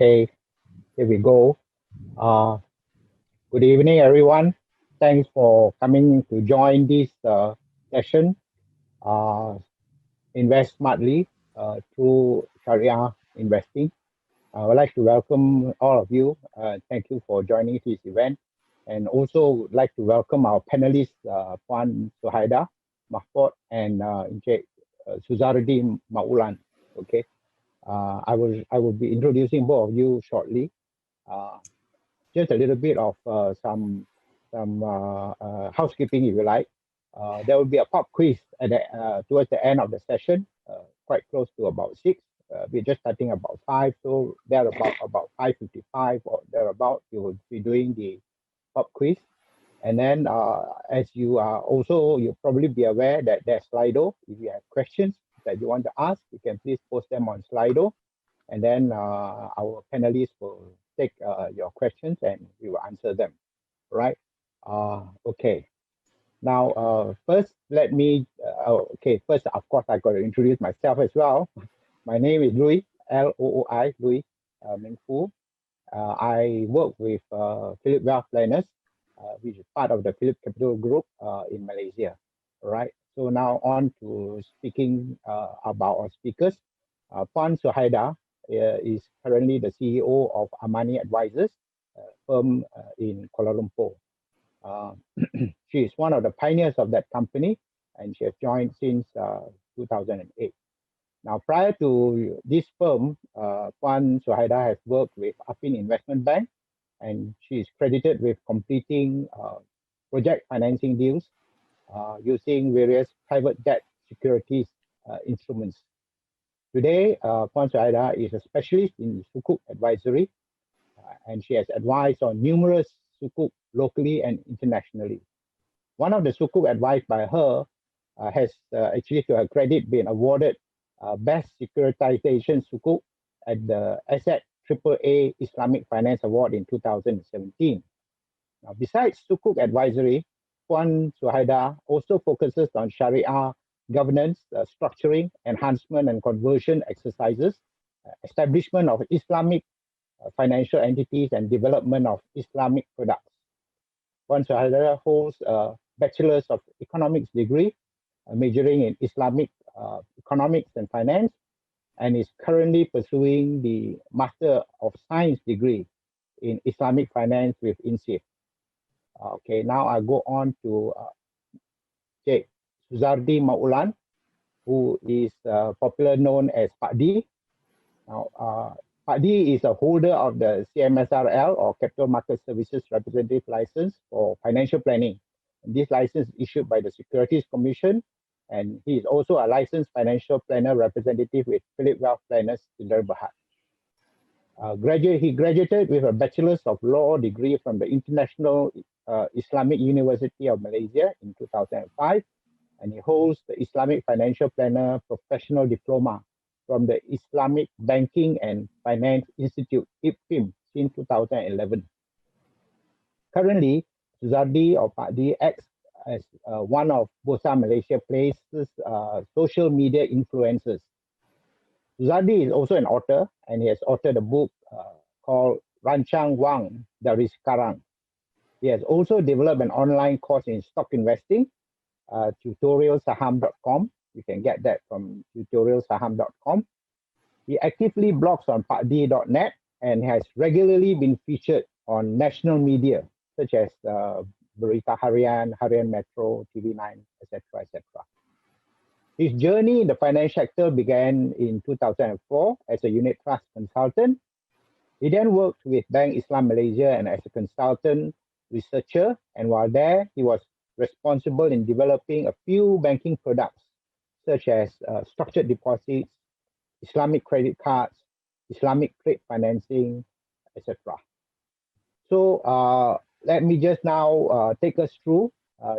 Okay, here we go. Uh, Good evening, everyone. Thanks for coming to join this session, uh, Invest Smartly through Shariah Investing. I would like to welcome all of you. Thank you for joining this event. And also would like to welcome our panelists, Puan Suhaida Mahfud and Encik Suzaruddin Maulan. Okay, I will be introducing both of you shortly. Uh, just a little bit of some housekeeping, if you like. There will be a pop quiz towards the end of the session, quite close to about 6. We're just starting about 5, so there about 5:55 or thereabout, you will be doing the pop quiz. And then, as you are also, you'll probably be aware that there's Slido. If you have questions that you want to ask, you can please post them on Slido, and then our panelists will take your questions and we will answer them, right? Okay. Now, first, first, of course, I got to introduce myself as well. My name is Louis, Looi, Louis Meng Fu. I work with Philip Wealth Planners, which is part of the Philip Capital Group in Malaysia, all right? So now on to speaking about our speakers. Puan Suhaida is currently the CEO of Amani Advisors, firm in Kuala Lumpur. Uh, she is one of the pioneers of that company, and she has joined since 2008. Now, prior to this firm, Puan Suhaida has worked with Apin Investment Bank, and she is credited with completing project financing deals using various private debt securities instruments. Today, Puan Suhaida is a specialist in sukuk advisory, and she has advised on numerous sukuk locally and internationally. One of the sukuk advised by her has actually, to her credit, been awarded Best Securitization Sukuk at the Asset AAA Islamic Finance Award in 2017. Now, besides sukuk advisory, Puan Suhaida also focuses on Sharia governance, structuring, enhancement and conversion exercises, establishment of Islamic financial entities, and development of Islamic products. Puan Suhaida holds a Bachelor's of Economics degree, majoring in Islamic Economics and Finance, and is currently pursuing the Master of Science degree in Islamic Finance with INSEAD. Okay, now I go on to Cik Suzardi Maulan, who is popular known as Pak D. Now, Pak D is a holder of the CMSRL, or Capital Market Services Representative License for Financial Planning. And this license is issued by the Securities Commission, and he is also a licensed financial planner representative with Philip Wealth Planners Sdn Bhd. He graduated with a Bachelor's of Law degree from the International Islamic University of Malaysia in 2005, and he holds the Islamic Financial Planner Professional Diploma from the Islamic Banking and Finance Institute, IPFIM, since 2011. Currently, Suzardi or Pak D acts as one of Bursa Malaysia Place's social media influencers. Suzardi is also an author, and he has authored a book called Rancang Wang Dari Sekarang. He has also developed an online course in stock investing, tutorialsaham.com. You can get that from tutorialsaham.com. He actively blogs on pakd.net and has regularly been featured on national media such as Berita Harian, Harian Metro, TV9, etc., etc. His journey in the financial sector began in 2004 as a unit trust consultant. He then worked with Bank Islam Malaysia and as a consultant researcher, and while there, he was responsible in developing a few banking products such as structured deposits, Islamic credit cards, Islamic trade financing, etc. So let me just now take us through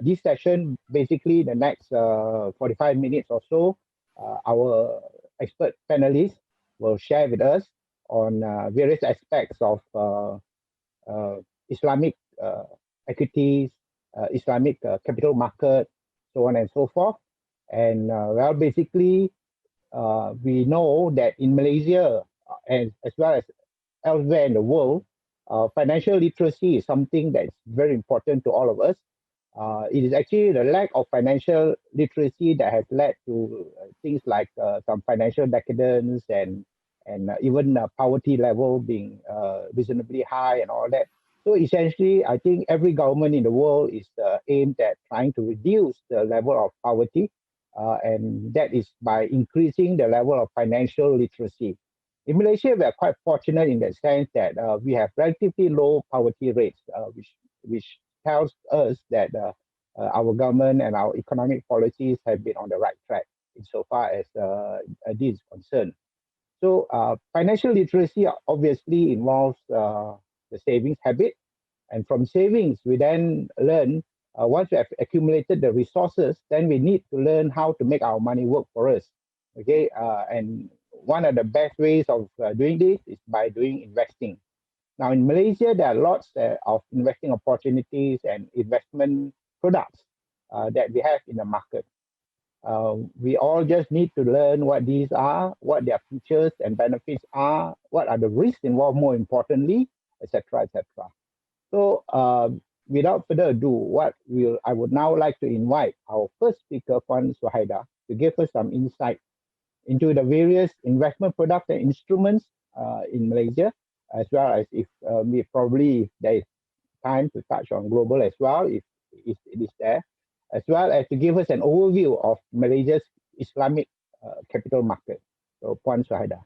this session. Basically, the next 45 minutes or so, our expert panelists will share with us on various aspects of Islamic equities, Islamic capital market, so on and so forth. And well, basically, we know that in Malaysia, as well as elsewhere in the world, financial literacy is something that's very important to all of us. It is actually the lack of financial literacy that has led to things like some financial decadence and even poverty level being reasonably high and all that. So essentially, I think every government in the world is aimed at trying to reduce the level of poverty, and that is by increasing the level of financial literacy. In Malaysia, we are quite fortunate in the sense that we have relatively low poverty rates, which tells us that our government and our economic policies have been on the right track insofar as this is concerned. So financial literacy obviously involves the savings habit, and from savings we then learn once we have accumulated the resources, then we need to learn how to make our money work for us. Okay, and one of the best ways of doing this is by doing investing. Now in Malaysia, there are lots of investing opportunities and investment products that we have in the market. We all just need to learn what these are, what their features and benefits are, what are the risks involved more importantly, etc., etc. So without further ado, I would now like to invite our first speaker, Puan Suhaida, to give us some insight into the various investment products and instruments in Malaysia, as well as if there is time to touch on global as well, if it is there, as well as to give us an overview of Malaysia's Islamic capital market. So, Puan Suhaida.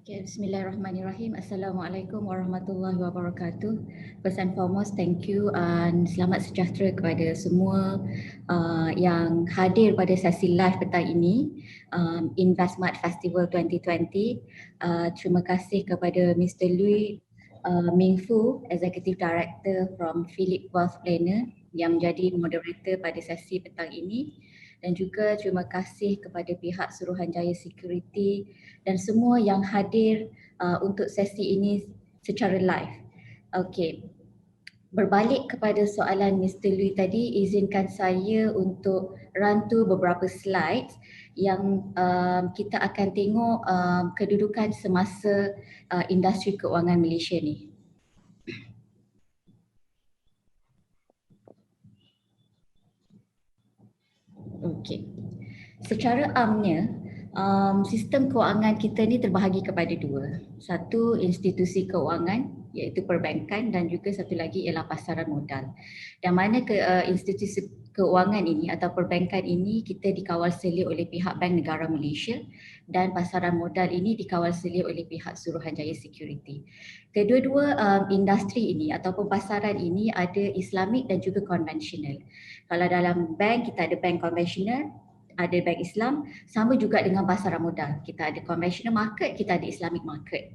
Okay, Bismillahirrahmanirrahim. Assalamualaikum warahmatullahi wabarakatuh. First and foremost, thank you and selamat sejahtera kepada semua yang hadir pada sesi live petang ini, InvestSmart Festival 2020. Terima kasih kepada Mr. Lui Ming Fu, Executive Director from Philip Wealth Planner yang menjadi moderator pada sesi petang ini. Dan juga terima kasih kepada pihak Suruhanjaya Security dan semua yang hadir untuk sesi ini secara live. Okey. Berbalik kepada soalan Mr. Lui tadi, izinkan saya untuk run through beberapa slides yang kita akan tengok kedudukan semasa industri keuangan Malaysia ni. Okey. Secara amnya, sistem kewangan kita ni terbahagi kepada dua. Satu, institusi kewangan iaitu perbankan, dan juga satu lagi ialah pasaran modal. Dan mana institusi kewangan ini atau perbankan ini kita dikawal selia oleh pihak Bank Negara Malaysia, dan pasaran modal ini dikawal selia oleh pihak Suruhanjaya Security. Kedua-dua industri ini ataupun pasaran ini ada Islamik dan juga konvensional. Kalau dalam bank kita ada bank konvensional, ada bank Islam, sama juga dengan pasaran modal. Kita ada conventional market, kita ada Islamic market.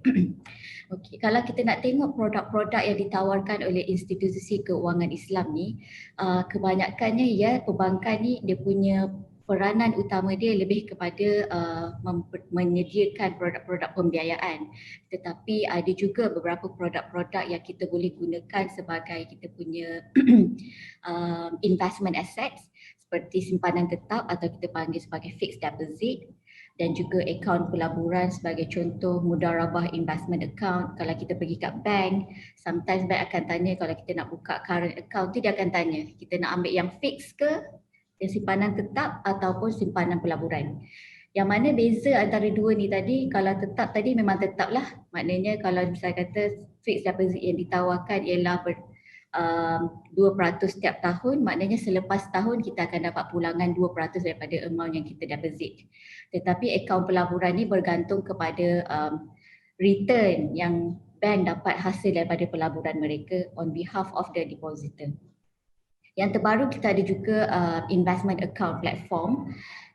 Okey, kalau kita nak tengok produk-produk yang ditawarkan oleh institusi keuangan Islam ni, kebanyakannya perbankan ni dia punya peranan utama dia lebih kepada menyediakan produk-produk pembiayaan, tetapi ada juga beberapa produk-produk yang kita boleh gunakan sebagai kita punya investment assets seperti simpanan tetap atau kita panggil sebagai fixed deposit, dan juga akaun pelaburan sebagai contoh mudarabah investment account. Kalau kita pergi kat bank, sometimes bank akan tanya, kalau kita nak buka current account tu dia akan tanya kita nak ambil yang fixed ke, yang simpanan tetap ataupun simpanan pelaburan. Yang mana beza antara dua ni tadi, kalau tetap tadi memang tetap lah, maknanya kalau misalnya kata fixed deposit yang ditawarkan ialah 2% setiap tahun, maknanya selepas tahun kita akan dapat pulangan 2% daripada amount yang kita deposit. Tetapi akaun pelaburan ni bergantung kepada return yang bank dapat hasil daripada pelaburan mereka on behalf of the depositor. Yang terbaru kita ada juga investment account platform.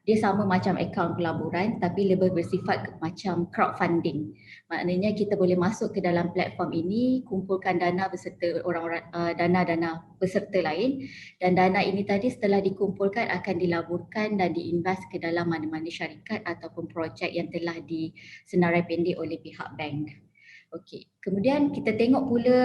Dia sama macam akaun pelaburan tapi lebih bersifat macam crowdfunding. Maknanya kita boleh masuk ke dalam platform ini, kumpulkan dana beserta orang-orang dana-dana peserta lain, dan dana ini tadi setelah dikumpulkan akan dilaburkan dan diinvest ke dalam mana-mana syarikat ataupun projek yang telah disenarai pendek oleh pihak bank. Okey, kemudian kita tengok pula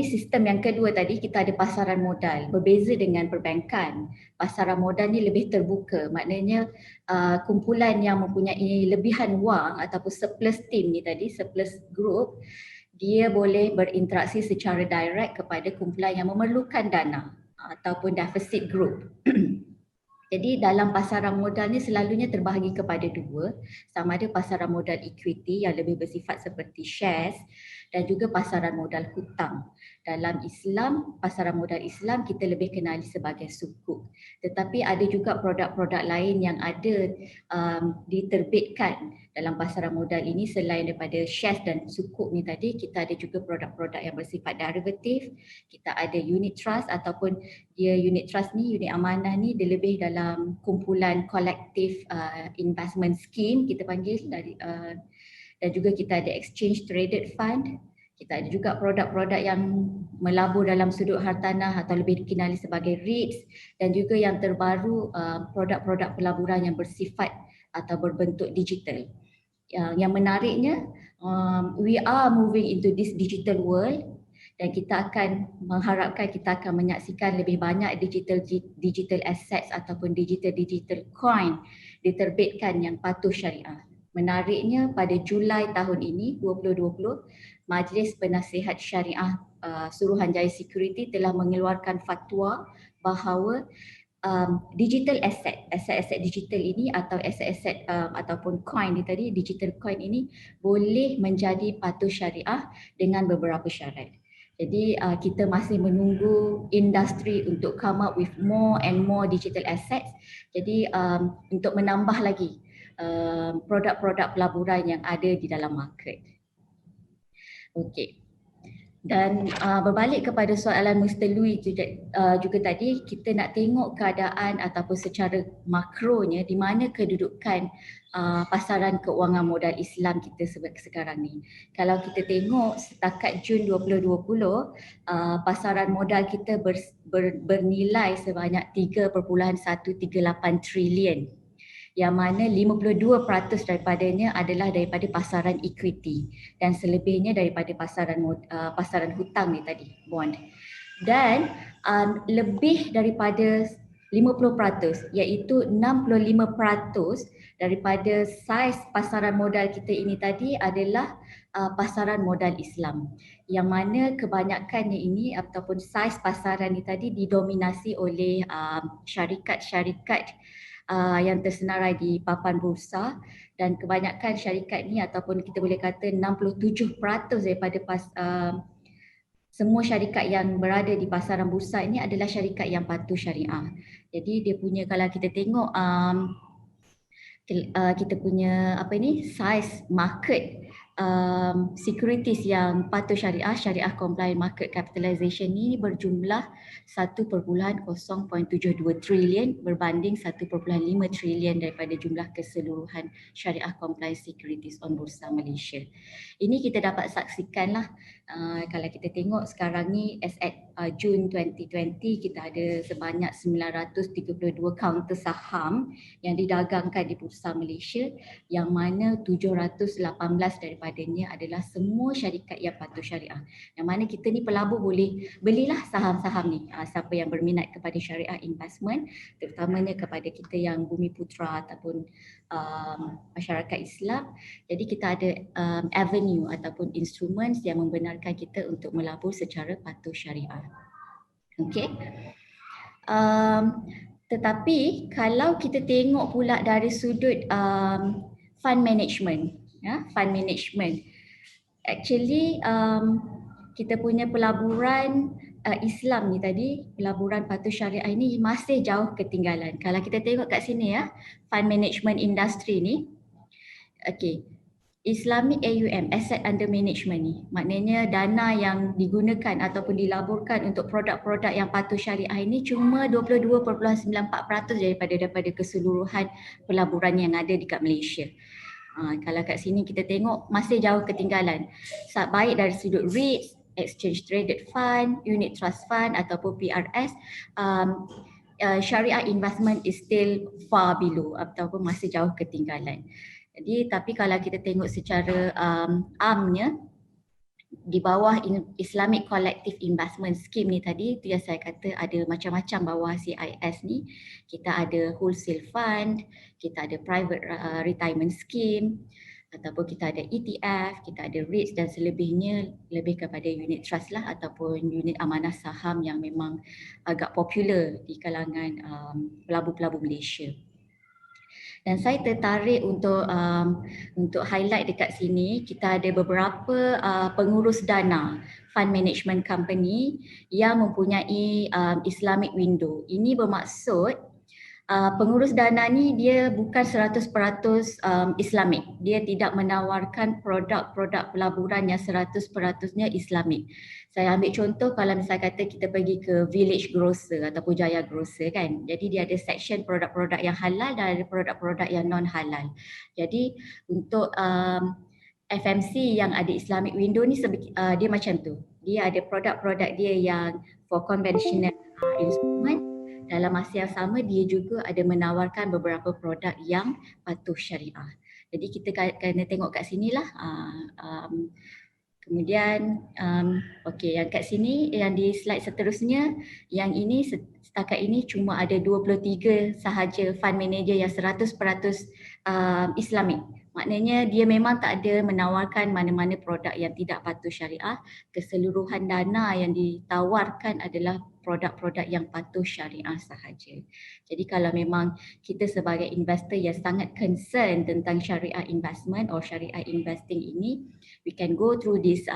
sistem yang kedua tadi, kita ada pasaran modal. Berbeza dengan perbankan, pasaran modal ni lebih terbuka. Maknanya kumpulan yang mempunyai lebihan wang ataupun surplus team ni tadi, surplus group, dia boleh berinteraksi secara direct kepada kumpulan yang memerlukan dana ataupun deficit group. Jadi dalam pasaran modal ni selalunya terbahagi kepada dua, sama ada pasaran modal equity yang lebih bersifat seperti shares dan juga pasaran modal hutang. Dalam Islam, pasaran modal Islam kita lebih kenali sebagai sukuk. Tetapi ada juga produk-produk lain yang ada diterbitkan dalam pasaran modal ini. Selain daripada shares dan sukuk ni tadi, kita ada juga produk-produk yang bersifat derivatif. Kita ada unit trust ataupun dia unit trust ni, unit amanah ni dia lebih dalam kumpulan kolektif investment scheme kita panggil dari dan juga kita ada exchange traded fund. Kita ada juga produk-produk yang melabur dalam sudut hartanah atau lebih dikenali sebagai REITs, dan juga yang terbaru produk-produk pelaburan yang bersifat atau berbentuk digital. Yang menariknya, we are moving into this digital world dan kita akan mengharapkan kita akan menyaksikan lebih banyak digital assets ataupun digital coin diterbitkan yang patuh syariah. Menariknya, pada Julai tahun ini 2020, Majlis Penasihat Syariah Suruhanjaya Security telah mengeluarkan fatwa bahawa digital aset digital ini atau aset ataupun coin ni tadi, digital coin ini boleh menjadi patuh syariah dengan beberapa syarat. Jadi kita masih menunggu industri untuk come up with more and more digital assets. Jadi untuk menambah lagi produk-produk pelaburan yang ada di dalam market. Okey. Dan berbalik kepada soalan Mr. Louis juga tadi, kita nak tengok keadaan ataupun secara makronya di mana kedudukan pasaran keuangan modal Islam kita sekarang ni. Kalau kita tengok setakat Jun 2020, pasaran modal kita bernilai sebanyak 3.138 trilion. Yang mana 52% daripadanya adalah daripada pasaran equity dan selebihnya daripada pasaran hutang ni tadi, bond. Dan lebih daripada 50% iaitu 65% daripada saiz pasaran modal kita ini tadi adalah pasaran modal Islam, yang mana kebanyakannya ini ataupun saiz pasaran ini tadi didominasi oleh syarikat-syarikat yang tersenarai di papan bursa, dan kebanyakan syarikat ni ataupun kita boleh kata 67% daripada semua syarikat yang berada di pasaran bursa ini adalah syarikat yang patuh syariah. Jadi dia punya, kalau kita tengok kita punya size market securities yang patuh syariah compliant market capitalization ni berjumlah 1.072 trilion berbanding 1.5 trilion daripada jumlah keseluruhan syariah compliant securities on Bursa Malaysia. Ini kita dapat saksikanlah kalau kita tengok sekarang ni as at Jun 2020 kita ada sebanyak 932 kaunter saham yang didagangkan di Bursa Malaysia, yang mana 718 daripadanya adalah semua syarikat yang patuh syariah. Yang mana kita ni pelabur boleh belilah saham-saham ni. Siapa yang berminat kepada syariah investment, terutamanya kepada kita yang Bumi Putra ataupun masyarakat Islam. Jadi kita ada avenue ataupun instruments yang membenarkan kita untuk melabur secara patuh syariah. Okey. Tetapi kalau kita tengok pula dari sudut fund management, fund management, actually kita punya pelaburan Islam ni tadi, pelaburan patuh syariah ini masih jauh ketinggalan. Kalau kita tengok kat sini fund management industry ni, okey, Islamic AUM, asset under management ni, maknanya dana yang digunakan ataupun dilaburkan untuk produk-produk yang patuh syariah ini cuma 22.94% daripada keseluruhan pelaburan yang ada dekat Malaysia. Kalau kat sini kita tengok masih jauh ketinggalan, baik dari sudut REITs, exchange traded fund, unit trust fund ataupun PRS, syariah investment is still far below ataupun masih jauh ketinggalan. Jadi tapi kalau kita tengok secara amnya, di bawah Islamic Collective Investment Scheme ni tadi, itu yang saya kata ada macam-macam bawah CIS ni. Kita ada wholesale fund, kita ada private retirement scheme, ataupun kita ada ETF, kita ada REITs dan selebihnya lebih kepada unit trust lah ataupun unit amanah saham yang memang agak popular di kalangan pelabur-pelabur Malaysia. Dan saya tertarik untuk highlight dekat sini, kita ada beberapa pengurus dana fund management company yang mempunyai Islamic window. Ini bermaksud pengurus dana ni dia bukan 100% Islamik. Dia tidak menawarkan produk-produk pelaburan yang 100%-nya Islamik. Saya ambil contoh kalau misalnya kata kita pergi ke Village Grocer ataupun Jaya Grocer kan. Jadi dia ada section produk-produk yang halal dan ada produk-produk yang non halal. Jadi untuk FMC yang ada Islamic window ni dia macam tu. Dia ada produk-produk dia yang for conventional instrument. Dalam masa yang sama dia juga ada menawarkan beberapa produk yang patuh syariah. Jadi kita kena tengok kat sinilah. Kemudian okey, yang kat sini yang di slide seterusnya, yang ini setakat ini cuma ada 23 sahaja fund manager yang 100% Islamic. Maknanya dia memang tak ada menawarkan mana-mana produk yang tidak patuh syariah. Keseluruhan dana yang ditawarkan adalah produk-produk yang patuh syariah sahaja. Jadi kalau memang kita sebagai investor yang sangat concern tentang syariah investment or syariah investing ini, we can go through these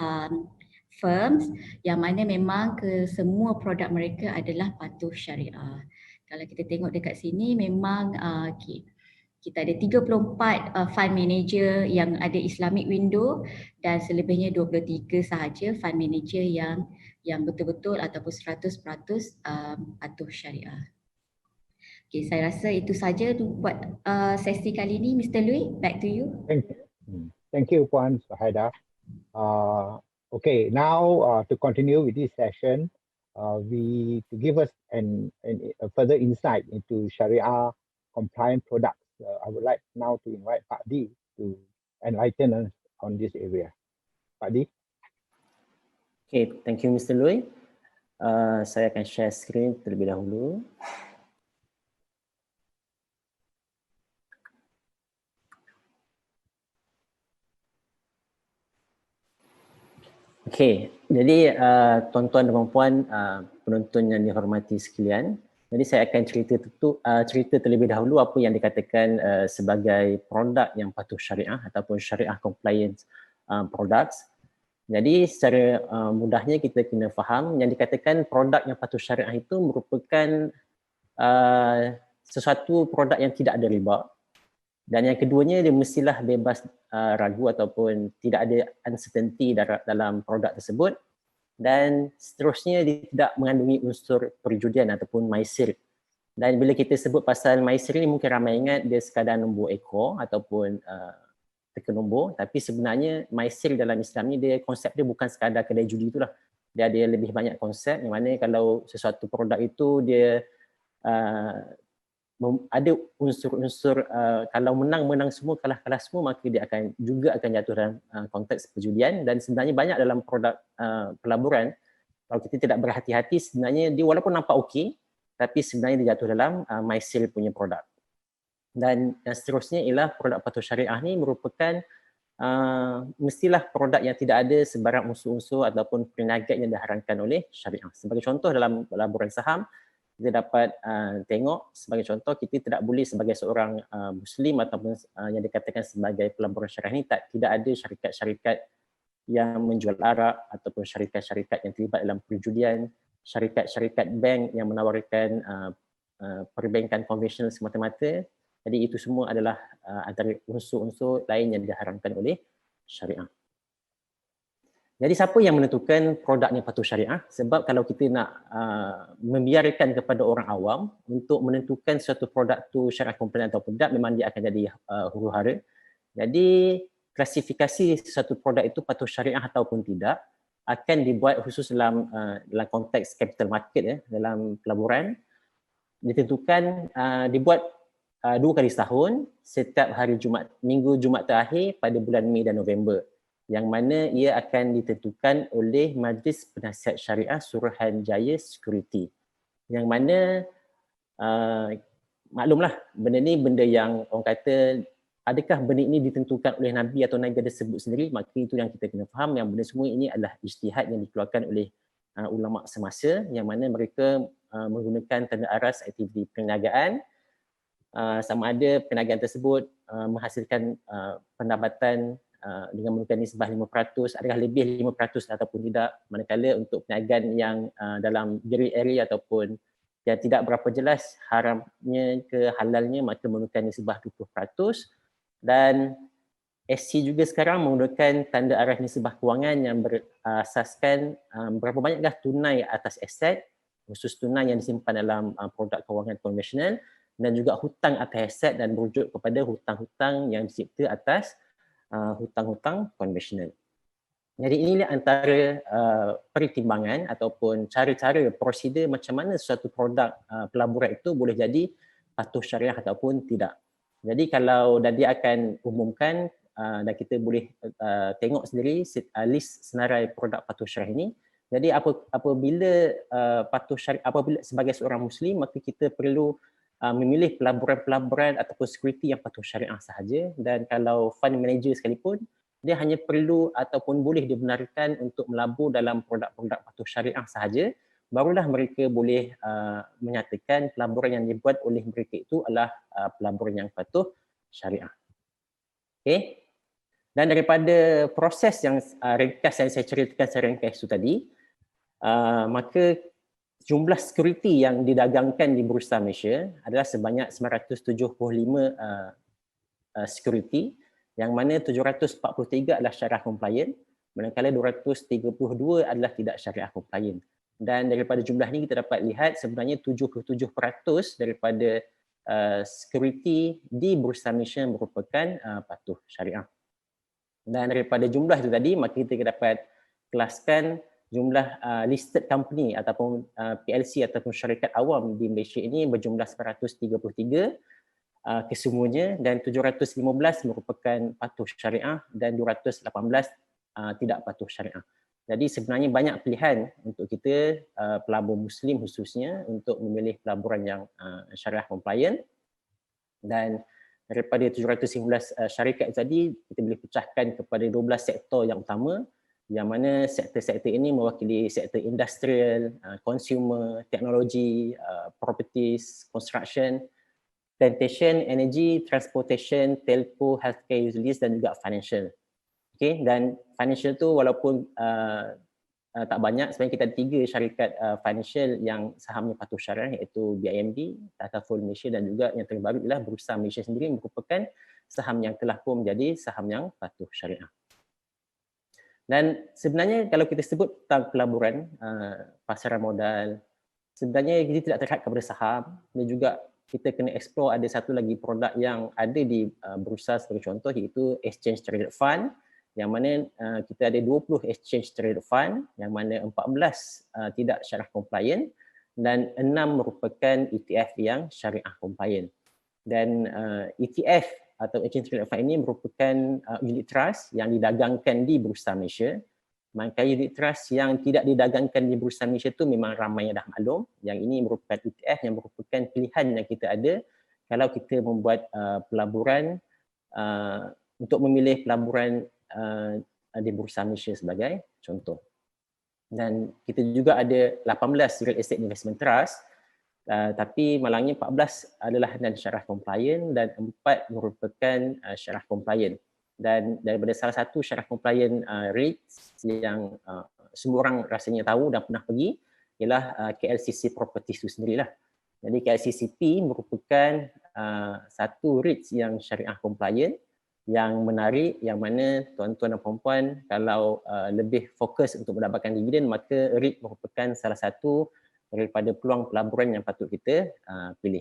firms yang mana memang semua produk mereka adalah patuh syariah. Kalau kita tengok dekat sini memang kita ada 34 fund manager yang ada Islamic window dan selebihnya 23 sahaja fund manager yang betul-betul ataupun 100% patuh syariah. Okay, saya rasa itu saja buat sesi kali ini. Mr. Lui, back to you. Thank you, Puan Shariah. Okay, now to continue with this session, to give us a further insight into Sharia compliant products. I would like now to invite Pak D to enlighten us on this area. Pak D. Okay, thank you, Mr. Lui. Saya akan share screen terlebih dahulu. Okay, jadi tuan-tuan dan puan penonton yang dihormati sekalian, jadi saya akan cerita terlebih dahulu apa yang dikatakan sebagai produk yang patuh syariah ataupun syariah compliant products. Jadi secara mudahnya kita kena faham yang dikatakan produk yang patuh syariah itu merupakan sesuatu produk yang tidak ada riba. Dan yang keduanya, dia mestilah bebas ragu ataupun tidak ada uncertainty dalam produk tersebut. Dan seterusnya, dia tidak mengandungi unsur perjudian ataupun maisir. Dan bila kita sebut pasal maisir ni, mungkin ramai ingat dia sekadar nombor ekor ataupun teka nombor. Tapi sebenarnya maisir dalam Islam ni, konsep dia bukan sekadar kedai judi itulah. Dia ada lebih banyak konsep, yang mana kalau sesuatu produk itu dia ada unsur-unsur kalau menang semua, kalah semua, maka dia akan jatuh dalam konteks perjudian. Dan sebenarnya banyak dalam produk pelaburan, kalau kita tidak berhati-hati, sebenarnya dia walaupun nampak okey, tapi sebenarnya dia jatuh dalam maisir punya produk. Dan yang seterusnya ialah produk patuh syariah ni merupakan mestilah produk yang tidak ada sebarang unsur-unsur ataupun perniagaan yang diharamkan oleh syariah. Sebagai contoh dalam pelaburan saham, kita dapat tengok sebagai contoh, kita tidak boleh sebagai seorang Muslim ataupun yang dikatakan sebagai pelaburan syariah ni tidak ada syarikat-syarikat yang menjual arak ataupun syarikat-syarikat yang terlibat dalam perjudian, syarikat-syarikat bank yang menawarkan perbankan konvensional semata-mata. Jadi itu semua adalah antara unsur-unsur lain yang diharamkan oleh syariah. Jadi siapa yang menentukan produk ni patuh syariah? Sebab kalau kita nak membiarkan kepada orang awam untuk menentukan suatu produk tu syariah compliant atau tidak, memang dia akan jadi huru-hara. Jadi klasifikasi suatu produk itu patuh syariah ataupun tidak akan dibuat khusus dalam konteks capital market dalam pelaburan. Ditentukan dibuat 2 kali setahun, setiap hari Jumaat, minggu Jumaat terakhir pada bulan Mei dan November. yang mana ia akan ditentukan oleh Majlis Penasihat Syariah Suruhanjaya Security, yang mana maklumlah benda ni benda yang orang kata adakah benda ini ditentukan oleh Nabi atau Nabi tersebut sendiri, maka itu yang kita kena faham yang benda semua ini adalah ijtihad yang dikeluarkan oleh ulama semasa, yang mana mereka menggunakan tanda aras aktiviti perniagaan, sama ada perniagaan tersebut menghasilkan pendapatan dengan menggunakan nisbah 5%, adakah lebih 5% ataupun tidak, manakala untuk perniagaan yang dalam grey area ataupun yang tidak berapa jelas haramnya ke halalnya, maka menggunakan nisbah 20%. Dan SC juga sekarang menggunakan tanda arah nisbah kewangan yang berasaskan berapa banyakkah tunai atas aset, khusus tunai yang disimpan dalam produk kewangan konvensional, dan juga hutang atas aset dan merujuk kepada hutang-hutang yang dicipta atas hutang-hutang konvensional. Jadi inilah antara pertimbangan ataupun cara-cara prosedur macam mana suatu produk pelaburan itu boleh jadi patuh syariah ataupun tidak. Jadi kalau dia akan umumkan dan kita boleh tengok sendiri list senarai produk patuh syariah ini. Jadi apabila patuh syariah, apabila sebagai seorang Muslim, maka kita perlu memilih pelaburan-pelaburan ataupun security yang patuh syariah sahaja. Dan kalau fund manager sekalipun, dia hanya perlu ataupun boleh dibenarkan untuk melabur dalam produk-produk patuh syariah sahaja, barulah mereka boleh menyatakan pelaburan yang dibuat oleh mereka itu adalah pelaburan yang patuh syariah. Okay. Dan daripada proses yang ringkas yang saya ceritakan secara ringkas itu tadi, maka jumlah security yang didagangkan di Bursa Malaysia adalah sebanyak 975 security, yang mana 743 adalah syariah compliant, manakala 232 adalah tidak syariah compliant. Dan daripada jumlah ini kita dapat lihat sebenarnya 77% daripada security di Bursa Malaysia merupakan patuh syariah. Dan daripada jumlah itu tadi, maka kita dapat kelaskan jumlah listed company ataupun PLC ataupun syarikat awam di Malaysia ini berjumlah 133 kesemuanya, dan 715 merupakan patuh syariah dan 218 tidak patuh syariah. Jadi sebenarnya banyak pilihan untuk kita pelabur Muslim khususnya untuk memilih pelaburan yang syariah compliant. Dan daripada 715 syarikat tadi, kita boleh pecahkan kepada 12 sektor yang utama, yang mana sektor-sektor ini mewakili sektor industrial, consumer, teknologi, properties, construction, plantation, energy, transportation, telco, healthcare utilities dan juga financial. Okay, dan financial tu walaupun tak banyak, sebenarnya kita ada 3 syarikat financial yang sahamnya patuh syariah, iaitu BIMB, Takaful Malaysia dan juga yang terbaru ialah Bursa Malaysia sendiri merupakan saham yang telah pun menjadi saham yang patuh syariah. Dan sebenarnya kalau kita sebut tentang pelaburan, pasaran modal, sebenarnya kita tidak terhad kepada saham, dan juga kita kena explore ada satu lagi produk yang ada di bursa sebagai contoh, iaitu exchange traded fund, yang mana kita ada 20 exchange traded fund, yang mana 14 tidak syariah compliant dan 6 merupakan ETF yang syariah compliant. Dan ETF atau exchange traded fund ini merupakan unit trust yang didagangkan di Bursa Malaysia. Maka unit trust yang tidak didagangkan di Bursa Malaysia itu memang ramai yang dah maklum. Yang ini merupakan ETF yang merupakan pilihan yang kita ada kalau kita membuat pelaburan untuk memilih pelaburan di Bursa Malaysia sebagai contoh. Dan kita juga ada 18 real estate investment trust, tapi malangnya 14 adalah non syariah compliant dan 4 merupakan syariah compliant. Dan daripada salah satu syariah compliant REITs yang semua orang rasanya tahu dan pernah pergi ialah KLCC Properties itu sendirilah. Jadi KLCCP merupakan satu REITs yang syariah compliant yang menarik, yang mana tuan-tuan dan puan-puan kalau lebih fokus untuk mendapatkan dividen, maka REIT merupakan salah satu daripada peluang pelaburan yang patut kita pilih.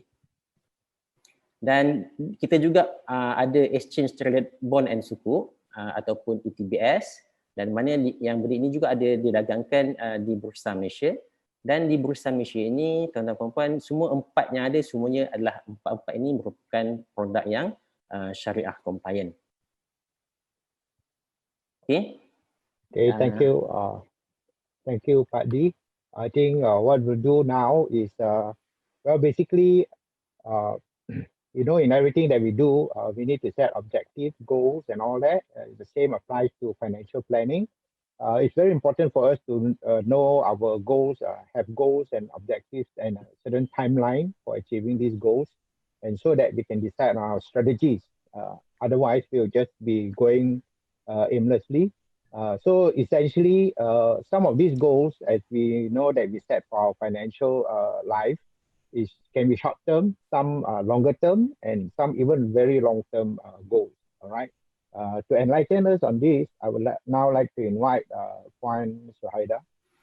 Dan kita juga ada exchange traded bond and sukuk ataupun ETBS, dan mana yang benda ini juga ada didagangkan di Bursa Malaysia. Dan di Bursa Malaysia ini tuan-tuan dan puan-puan, semua 4 yang ada semuanya adalah 4 ini merupakan produk yang syariah compliant. Okay. Okay, thank you, Pak D. I think what we'll do now is, well, basically, uh, in everything that we do, we need to set objective goals and all that. The same applies to financial planning. It's very important for us to know our goals, have goals and objectives and a certain timeline for achieving these goals, and so that we can decide on our strategies. Otherwise, we'll just be going aimlessly. So essentially, some of these goals, as we know that we set for our financial life, can be short term, some longer term, and some even very long term goals. All right. To enlighten us on this, I would now like to invite Puan Shariah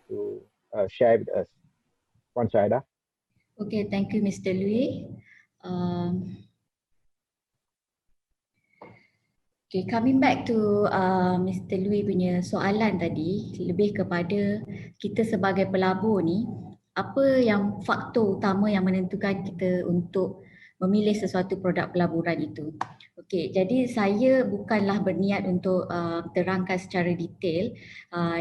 to share with us. Puan Shariah. Okay, thank you, Mr. Louis. Okay, coming back to Mr. Louis punya soalan tadi, lebih kepada kita sebagai pelabur ni, apa yang faktor utama yang menentukan kita untuk memilih sesuatu produk pelaburan itu. Okey, jadi saya bukanlah berniat untuk terangkan secara detail,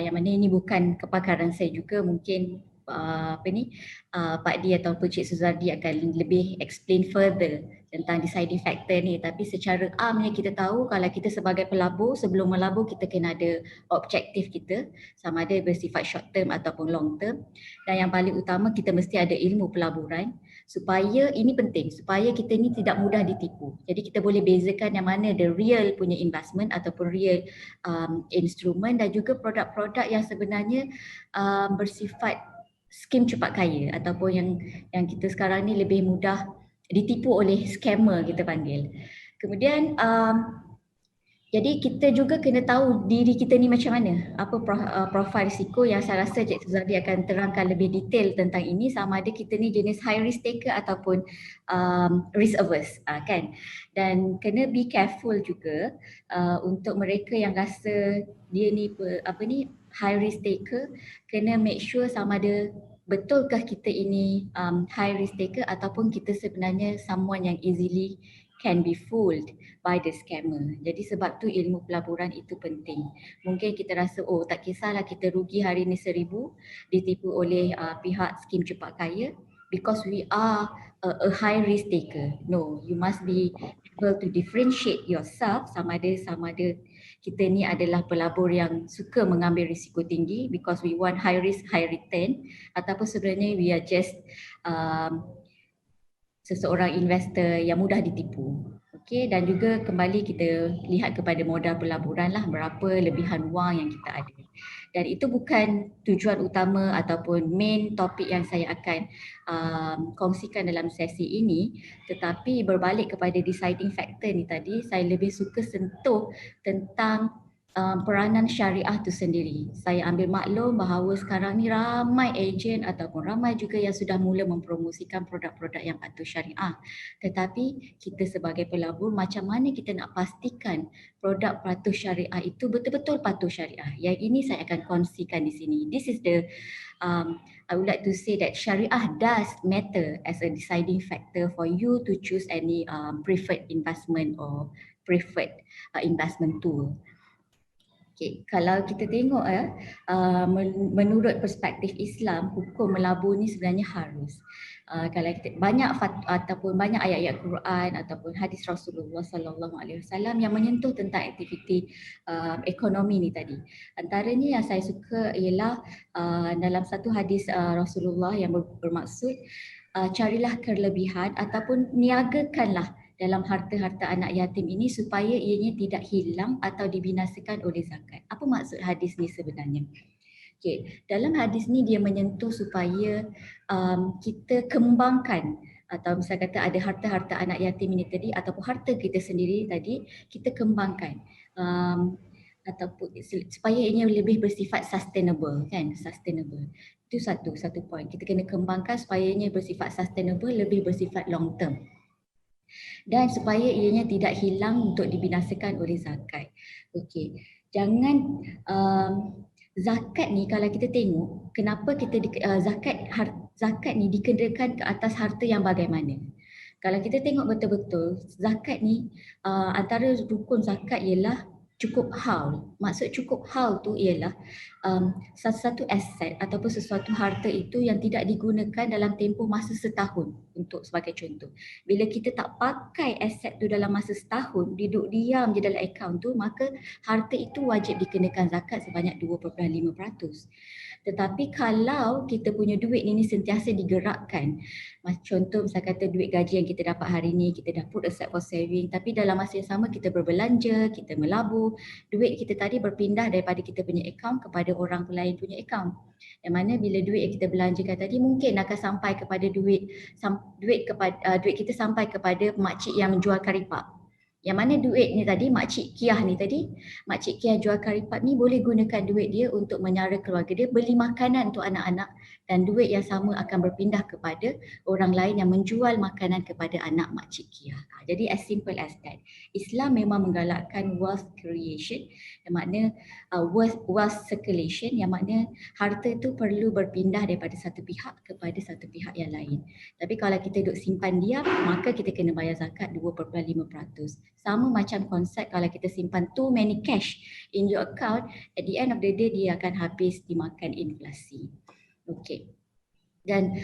yang mana ini bukan kepakaran saya juga, mungkin Pak Di ataupun Cik Suzardi akan lebih explain further tentang deciding factor ni. Tapi secara amnya kita tahu kalau kita sebagai pelabur, sebelum melabur kita kena ada objektif kita, sama ada bersifat short term ataupun long term. Dan yang paling utama kita mesti ada ilmu pelaburan, supaya ini penting, supaya kita ni tidak mudah ditipu. Jadi kita boleh bezakan yang mana the real punya investment ataupun real instrument, dan juga produk-produk yang sebenarnya bersifat skim cepat kaya ataupun yang kita sekarang ni lebih mudah ditipu oleh scammer kita panggil. Kemudian jadi kita juga kena tahu diri kita ni macam mana, apa profil risiko, yang saya rasa Cik Suzardi akan terangkan lebih detail tentang ini, sama ada kita ni jenis high risk taker ataupun risk averse, kan. Dan kena be careful juga untuk mereka yang rasa dia ni high risk taker, kena make sure sama ada betulkah kita ini high risk taker ataupun kita sebenarnya someone yang easily can be fooled by the scammer. Jadi sebab tu ilmu pelaburan itu penting. Mungkin kita rasa tak kisahlah kita rugi hari ni 1,000 ditipu oleh pihak skim cepat kaya because we are a high risk taker. No, you must be able to differentiate yourself sama ada kita ni adalah pelabur yang suka mengambil risiko tinggi because we want high risk high return, ataupun sebenarnya we are just seseorang investor yang mudah ditipu. Okey, dan juga kembali kita lihat kepada modal pelaburan lah, berapa lebihan wang yang kita ada. Dan itu bukan tujuan utama ataupun main topik yang saya akan kongsikan dalam sesi ini, tetapi berbalik kepada deciding factor ni tadi, saya lebih suka sentuh tentang peranan syariah itu sendiri. Saya ambil maklum bahawa sekarang ni ramai ejen ataupun ramai juga yang sudah mula mempromosikan produk-produk yang patuh syariah. Tetapi kita sebagai pelabur, macam mana kita nak pastikan produk patuh syariah itu betul-betul patuh syariah? Yang ini saya akan kongsikan di sini. This is the I would like to say that syariah does matter as a deciding factor for you to choose any preferred investment or preferred investment tool. Okay, kalau kita tengok menurut perspektif Islam, hukum melabur ni sebenarnya harus. Kalau kita banyak banyak ayat-ayat Quran ataupun hadis Rasulullah sallallahu alaihi wasallam yang menyentuh tentang aktiviti ekonomi ni tadi. Antaranya yang saya suka ialah dalam satu hadis Rasulullah yang bermaksud carilah kelebihan ataupun niagakanlah dalam harta-harta anak yatim ini supaya ianya tidak hilang atau dibinasakan oleh zakat. Apa maksud hadis ni sebenarnya? Okay, dalam hadis ni dia menyentuh supaya kita kembangkan, atau misalnya kata ada harta-harta anak yatim ini tadi ataupun harta kita sendiri tadi, kita kembangkan ataupun supaya ianya lebih bersifat sustainable, kan? Sustainable. Itu satu point. Kita kena kembangkan supaya ianya bersifat sustainable, lebih bersifat long term. Dan supaya ianya tidak hilang untuk dibinasakan oleh zakat. Okey, jangan zakat ni kalau kita tengok kenapa kita zakat ni dikenakan ke atas harta yang bagaimana. Kalau kita tengok betul-betul zakat ni antara rukun zakat ialah cukup haul. Maksud cukup haul tu ialah satu-satu aset ataupun sesuatu harta itu yang tidak digunakan dalam tempoh masa setahun, untuk sebagai contoh. Bila kita tak pakai aset tu dalam masa setahun, duduk diam je dalam akaun tu, maka harta itu wajib dikenakan zakat sebanyak 2.5%. Tetapi kalau kita punya duit ini sentiasa digerakkan, contoh misalnya kata duit gaji yang kita dapat hari ni, kita dah put aside for saving, tapi dalam masa yang sama kita berbelanja, kita melabur, duit kita tadi berpindah daripada kita punya akaun kepada orang lain punya akaun. Yang mana bila duit yang kita belanjakan tadi mungkin akan sampai kepada duit kita sampai kepada makcik yang menjual karipak. Yang mana duit ni tadi, makcik Kiah ni tadi, makcik Kiah jual karipat ni boleh gunakan duit dia untuk menyara keluarga dia, beli makanan untuk anak-anak, dan duit yang sama akan berpindah kepada orang lain yang menjual makanan kepada anak makcik Kiah. Jadi as simple as that. Islam memang menggalakkan wealth creation, yang makna wealth circulation, yang makna harta itu perlu berpindah daripada satu pihak kepada satu pihak yang lain. Tapi kalau kita duduk simpan diam, maka kita kena bayar zakat 2.5%. Sama macam konsep kalau kita simpan too many cash in your account, at the end of the day dia akan habis dimakan inflasi. Okey. Dan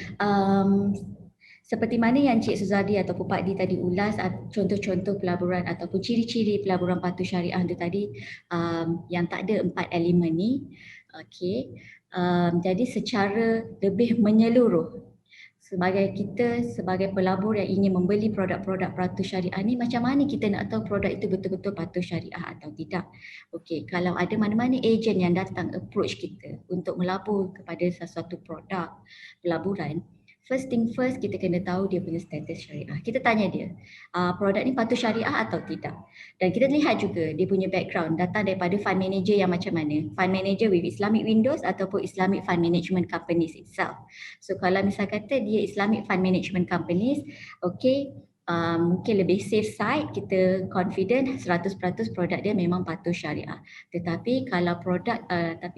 seperti mana yang Cik Suzadi ataupun Pak Di tadi ulas, contoh-contoh pelaburan ataupun ciri-ciri pelaburan patuh syariah itu tadi, yang tak ada 4 elemen ni. Okey. Jadi secara lebih menyeluruh, sebagai pelabur yang ingin membeli produk-produk patuh syariah ni, macam mana kita nak tahu produk itu betul-betul patuh syariah atau tidak? Okey, kalau ada mana-mana ejen yang datang approach kita untuk melabur kepada sesuatu produk pelaburan, first thing first, kita kena tahu dia punya status syariah. Kita tanya dia, produk ni patuh syariah atau tidak? Dan kita lihat juga dia punya background, datang daripada fund manager yang macam mana? Fund manager with Islamic windows ataupun Islamic fund management companies itself. So kalau misal kata dia Islamic fund management companies, okay, mungkin lebih safe side, kita confident 100% produk dia memang patuh syariah. Tetapi kalau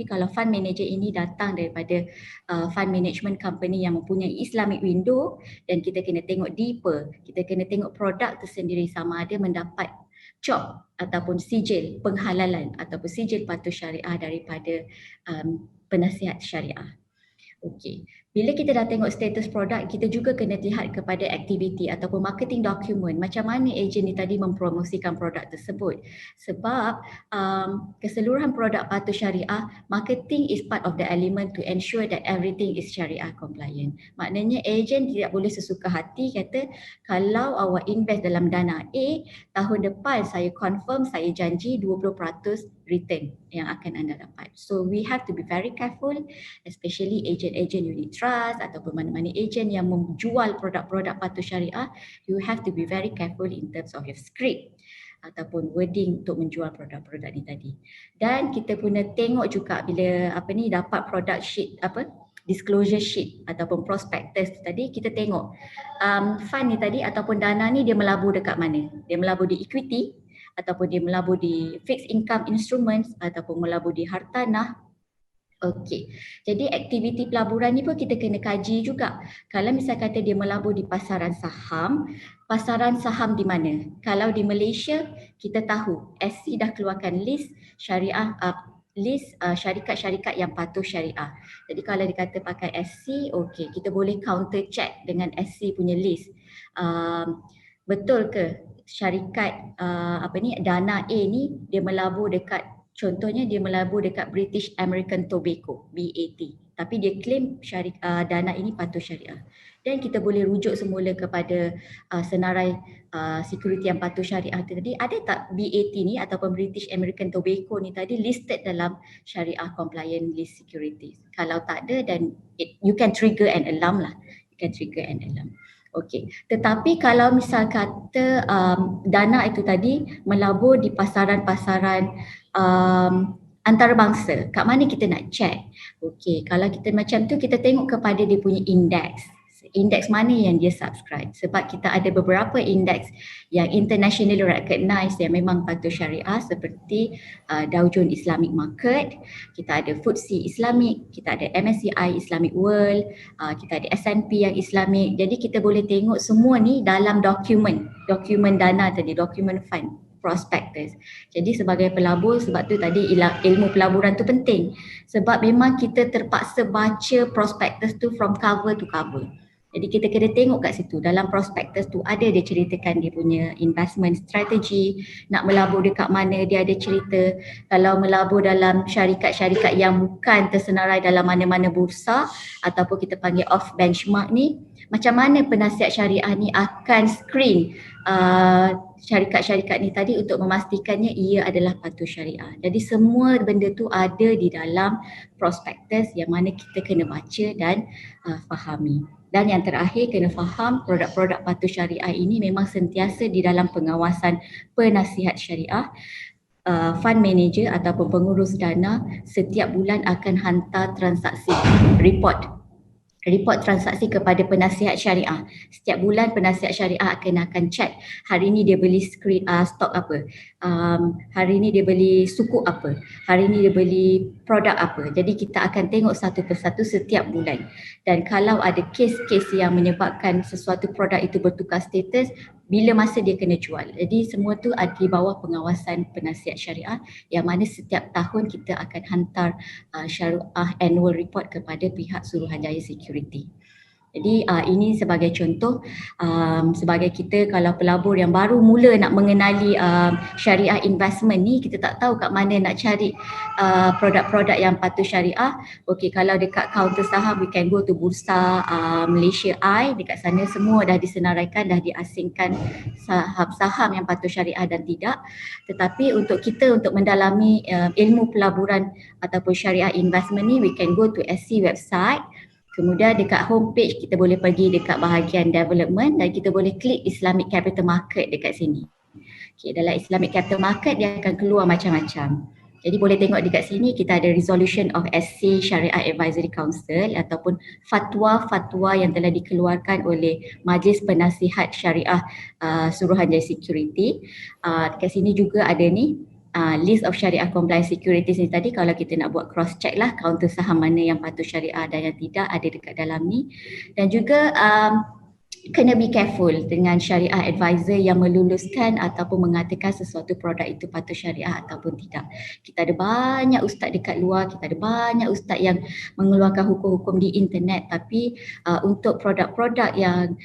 kalau fund manager ini datang daripada fund management company yang mempunyai Islamic window, dan kita kena tengok deeper, kita kena tengok produk tersendiri sama ada mendapat job ataupun sijil penghalalan ataupun sijil patuh syariah daripada penasihat syariah. Okey. Bila kita dah tengok status produk, kita juga kena lihat kepada aktiviti ataupun marketing document, macam mana ejen ni tadi mempromosikan produk tersebut. Sebab keseluruhan produk patuh syariah, marketing is part of the element to ensure that everything is syariah compliant. Maknanya ejen tidak boleh sesuka hati kata, kalau awak invest dalam dana A, tahun depan saya confirm, saya janji 20% return yang akan anda dapat. So we have to be very careful, especially agent-agent unit trust ataupun mana-mana agent yang menjual produk-produk patuh syariah. You have to be very careful in terms of your script ataupun wording untuk menjual produk-produk ni tadi. Dan kita kena tengok juga bila dapat product sheet, disclosure sheet ataupun prospectus tadi, kita tengok fund ni tadi ataupun dana ni dia melabur dekat mana. Dia melabur di equity ataupun dia melabur di fixed income instruments ataupun melabur di hartanah. Okey, jadi aktiviti pelaburan ni pun kita kena kaji juga. Kalau misal kata dia melabur di pasaran saham di mana? Kalau di Malaysia, kita tahu SC dah keluarkan list syariah, syarikat-syarikat yang patuh syariah. Jadi kalau dikata pakai SC, okey, kita boleh counter check dengan SC punya list. Betul ke syarikat dana A ni dia melabur dekat, contohnya dia melabur dekat British American Tobacco, BAT, tapi dia claim dana ini patuh syariah. Dan kita boleh rujuk semula kepada senarai security yang patuh syariah tadi, ada tak BAT ni ataupun British American Tobacco ni tadi listed dalam syariah compliant list securities. Kalau tak ada, then you can trigger an alarm lah. Okey, tetapi kalau misal kata dana itu tadi melabur di pasaran-pasaran antarabangsa, kat mana kita nak check? Okey, kalau kita macam tu, kita tengok kepada dia punya indeks. Indeks mana yang dia subscribe, sebab kita ada beberapa indeks yang internationally recognized yang memang patuh syariah, seperti Dow Jones Islamic Market, kita ada FTSE Islamic, kita ada MSCI Islamic World, kita ada S&P yang Islamic. Jadi kita boleh tengok semua ni dalam dokumen dana tadi, dokumen fund prospectus. Jadi sebagai pelabur, sebab tu tadi ilmu pelaburan tu penting. Sebab memang kita terpaksa baca prospectus tu from cover to cover. Jadi kita kena tengok kat situ, dalam prospectus tu ada dia ceritakan dia punya investment strategy, nak melabur dekat mana dia ada cerita. Kalau melabur dalam syarikat-syarikat yang bukan tersenarai dalam mana-mana bursa ataupun kita panggil off benchmark ni, macam mana penasihat syariah ni akan screen syarikat-syarikat ni tadi untuk memastikannya ia adalah patuh syariah. Jadi semua benda tu ada di dalam prospectus yang mana kita kena baca dan fahami. Dan yang terakhir, kena faham produk-produk patuh syariah ini memang sentiasa di dalam pengawasan penasihat syariah. Fund manager ataupun pengurus dana setiap bulan akan hantar transaksi report transaksi kepada penasihat syariah. Setiap bulan penasihat syariah akan check hari ni dia beli stok apa, hari ni dia beli suku apa, hari ni dia beli produk apa. Jadi kita akan tengok satu persatu setiap bulan. Dan kalau ada kes-kes yang menyebabkan sesuatu produk itu bertukar status, bila masa dia kena jual. Jadi semua tu ada di bawah pengawasan penasihat syariah yang mana setiap tahun kita akan hantar syariah annual report kepada pihak Suruhanjaya Security. Jadi ini sebagai contoh, sebagai kita kalau pelabur yang baru mula nak mengenali syariah investment ni, kita tak tahu kat mana nak cari produk-produk yang patuh syariah. Okey, kalau dekat kaunter saham we can go to Bursa Malaysia I, dekat sana semua dah disenaraikan, dah diasingkan saham yang patuh syariah dan tidak. Tetapi untuk kita untuk mendalami ilmu pelaburan ataupun syariah investment ni, we can go to SC website. Kemudian dekat homepage kita boleh pergi dekat bahagian development dan kita boleh klik Islamic Capital Market dekat sini. Okay, dalam Islamic Capital Market dia akan keluar macam-macam. Jadi boleh tengok dekat sini kita ada resolution of SC Shariah Advisory Council ataupun fatwa-fatwa yang telah dikeluarkan oleh Majlis Penasihat Syariah Suruhanjaya Security. Dekat sini juga ada ni list of syariah compliance securities ni tadi. Kalau kita nak buat cross check lah kaunter saham mana yang patuh syariah dan yang tidak, ada dekat dalam ni. Dan juga kena be careful dengan syariah advisor yang meluluskan ataupun mengatakan sesuatu produk itu patuh syariah ataupun tidak. Kita ada banyak ustaz dekat luar, kita ada banyak ustaz yang mengeluarkan hukum-hukum di internet, tapi untuk produk-produk yang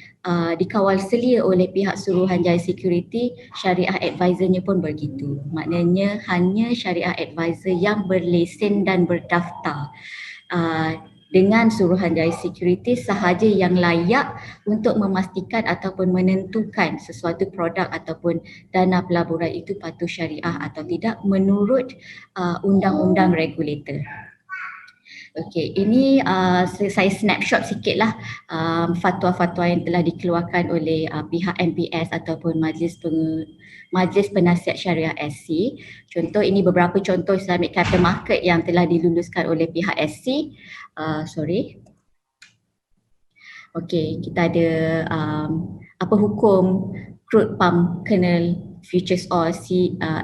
dikawal selia oleh pihak Suruhanjaya Security, syariah advisornya pun begitu. Maknanya hanya syariah advisor yang berlesen dan berdaftar dengan Suruhanjaya Security sahaja yang layak untuk memastikan ataupun menentukan sesuatu produk ataupun dana pelaburan itu patuh syariah atau tidak menurut undang-undang regulator. Okey, ini saya snapshot sikitlah fatwa-fatwa yang telah dikeluarkan oleh pihak MPS ataupun Majlis Penasihat Syariah SC. Contoh, ini beberapa contoh Islamic Capital Market yang telah diluluskan oleh pihak SC. Okey, kita ada apa hukum crude palm kernel futures oil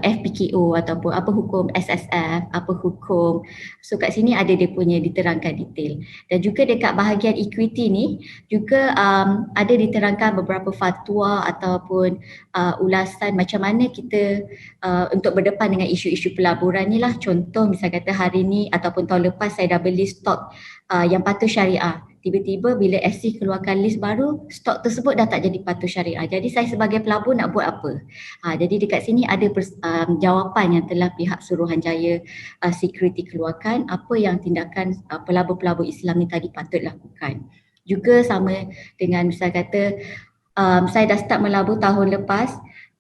FPKO ataupun apa hukum SSF, apa hukum. So kat sini ada dia punya diterangkan detail. Dan juga dekat bahagian equity ni juga ada diterangkan beberapa fatwa ataupun ulasan macam mana kita untuk berdepan dengan isu-isu pelaburan ni lah. Contoh misal kata hari ni ataupun tahun lepas saya dah beli stok yang patuh syariah. Tiba-tiba bila SC keluarkan list baru, stok tersebut dah tak jadi patuh syariah. Jadi saya sebagai pelabur nak buat apa? Jadi dekat sini ada jawapan yang telah pihak Suruhanjaya Security keluarkan, apa yang tindakan pelabur-pelabur Islam ni tadi patut lakukan. Juga sama dengan misal kata saya dah start melabur tahun lepas,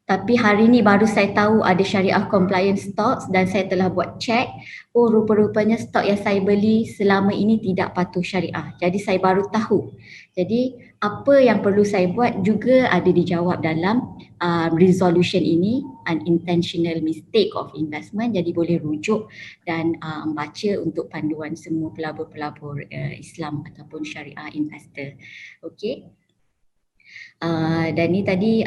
tapi hari ni baru saya tahu ada syariah compliance stocks dan saya telah buat check. Oh, rupa-rupanya stok yang saya beli selama ini tidak patuh syariah. Jadi saya baru tahu. Jadi apa yang perlu saya buat juga ada dijawab dalam resolution ini, unintentional mistake of investment. Jadi boleh rujuk dan membaca untuk panduan semua pelabur-pelabur Islam ataupun syariah investor. Okey. Dan ni tadi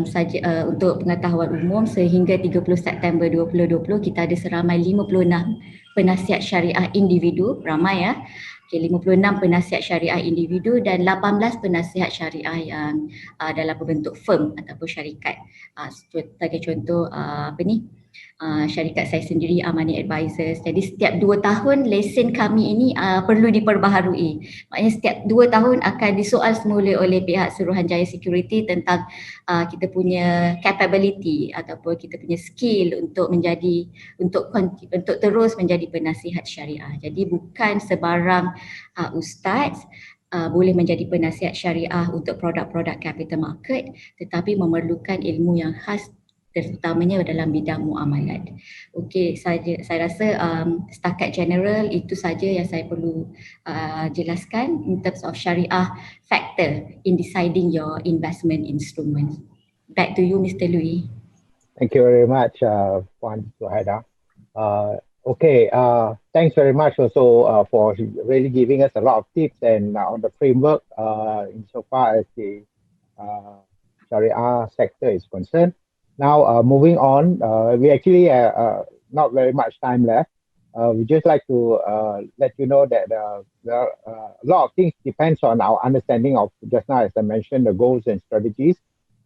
saja untuk pengetahuan umum, sehingga 30 September 2020 kita ada seramai 56 penasihat syariah individu, ramai ya. Okay, 56 penasihat syariah individu dan 18 penasihat syariah yang dalam berbentuk firm ataupun syarikat. Sebagai contoh syarikat saya sendiri Money Advisors. Jadi setiap 2 tahun lesen kami ini perlu diperbaharui. Maknanya setiap 2 tahun akan disoal semula oleh pihak Suruhanjaya Security tentang kita punya capability ataupun kita punya skill untuk menjadi untuk terus menjadi penasihat syariah. Jadi bukan sebarang ustaz boleh menjadi penasihat syariah untuk produk-produk capital market, tetapi memerlukan ilmu yang khas terutamanya dalam bidang muamalat. Okey, saya rasa setakat general itu saja yang saya perlu jelaskan in terms of syariah factor in deciding your investment instruments. Back to you, Mr. Louis. Thank you very much, Puan Suhaida. Okay, thanks very much also for really giving us a lot of tips and on the framework insofar as the Sharia sector is concerned. Now, moving on, we actually not very much time left. We just like to let you know that there are a lot of things depends on our understanding of, just now as I mentioned, the goals and strategies.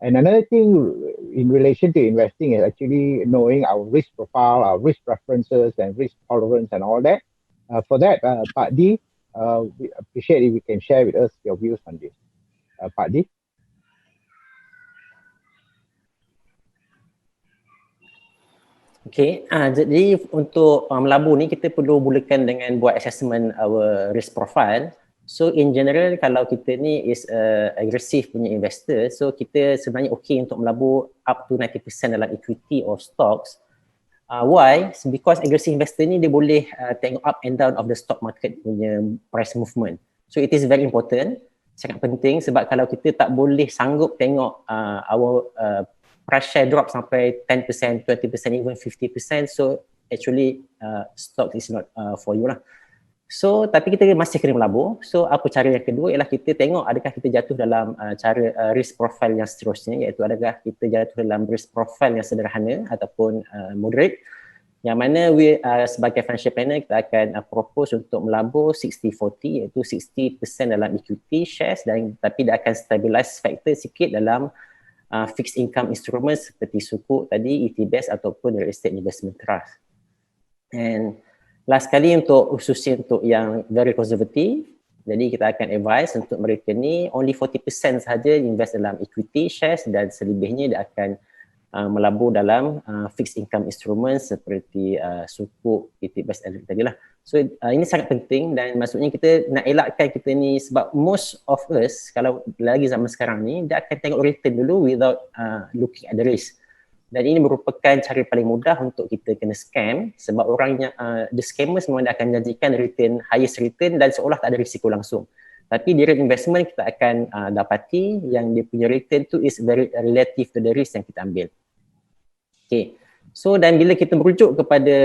And another thing in relation to investing is actually knowing our risk profile, our risk preferences and risk tolerance and all that. For that, Pak D, we appreciate if you can share with us your views on this. Pak D. Okay, jadi untuk melabur ni kita perlu mulakan dengan buat assessment our risk profile. So in general kalau kita ni is aggressive punya investor, so kita sebenarnya okay untuk melabur up to 90% dalam equity or stocks. Why? Because aggressive investor ni dia boleh tengok up and down of the stock market punya price movement. So it is very important, sangat penting sebab kalau kita tak boleh sanggup tengok our price share drop sampai 10%, 20%, even 50%, so actually stock is not for you lah. So tapi kita masih kena melabur. So apa cara yang kedua ialah kita tengok adakah kita jatuh dalam cara risk profile yang seterusnya, iaitu adakah kita jatuh dalam risk profile yang sederhana ataupun moderate, yang mana we sebagai financial planner kita akan propose untuk melabur 60-40, iaitu 60% dalam equity shares dan tapi dia akan stabilize factor sikit dalam fixed income instruments seperti sukuk tadi, ETF ataupun real estate investment trust. And last kali khususnya untuk yang very conservative, jadi kita akan advise untuk mereka ni only 40% sahaja invest dalam equity shares dan selebihnya dia akan melabur dalam fixed income instruments seperti sukuk, ETF tadi lah. So ini sangat penting dan maksudnya kita nak elakkan kita ni sebab most of us kalau lagi zaman sekarang ni dia akan tengok return dulu without looking at the risk. Dan ini merupakan cara paling mudah untuk kita kena scam sebab orangnya the scammers memang dia akan janjikan return, highest return dan seolah tak ada risiko langsung. Tapi di real investment kita akan dapati yang dia punya return tu is very relative to the risk yang kita ambil. Okay. So dan bila kita merujuk kepada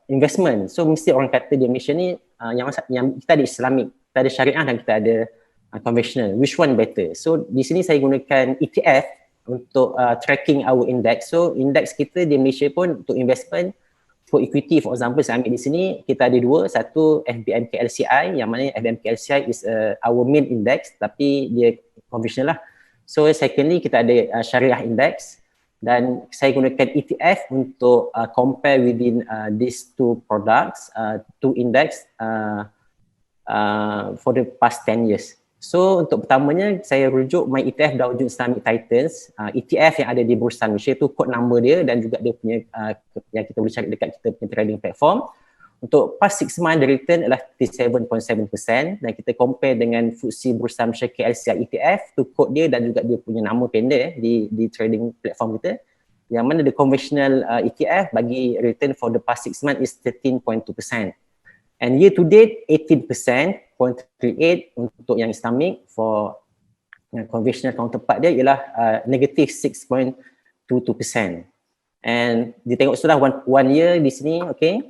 investment, so mesti orang kata di Malaysia ni yang kita ada Islamic, kita ada syariah dan kita ada conventional. Which one better? So di sini saya gunakan ETF untuk tracking our index. So index kita di Malaysia pun untuk investment for equity, for example saya ambil di sini kita ada dua, satu FBMK LCI yang mana FBMK LCI is our main index tapi dia conventional lah. So secondly kita ada syariah index. Dan saya gunakan ETF untuk compare within these two products, two index for the past 10 years. So untuk pertamanya saya rujuk my ETF Dow Jones Islamic Titans, ETF yang ada di Bursa Malaysia tu kod number dia dan juga dia punya yang kita boleh cari dekat kita punya trading platform. Untuk past 6 months the return adalah 37.7% dan kita compare dengan FTSE Bursa Malaysia KLCI ETF tu kod dia dan juga dia punya nama pendek di trading platform kita, yang mana the conventional ETF bagi return for the past 6 months is 13.2% and year to date 18.38 untuk yang Islamic. For yang conventional counterpart dia ialah negative 6.22% and ditengok sudah one year di sini, okay,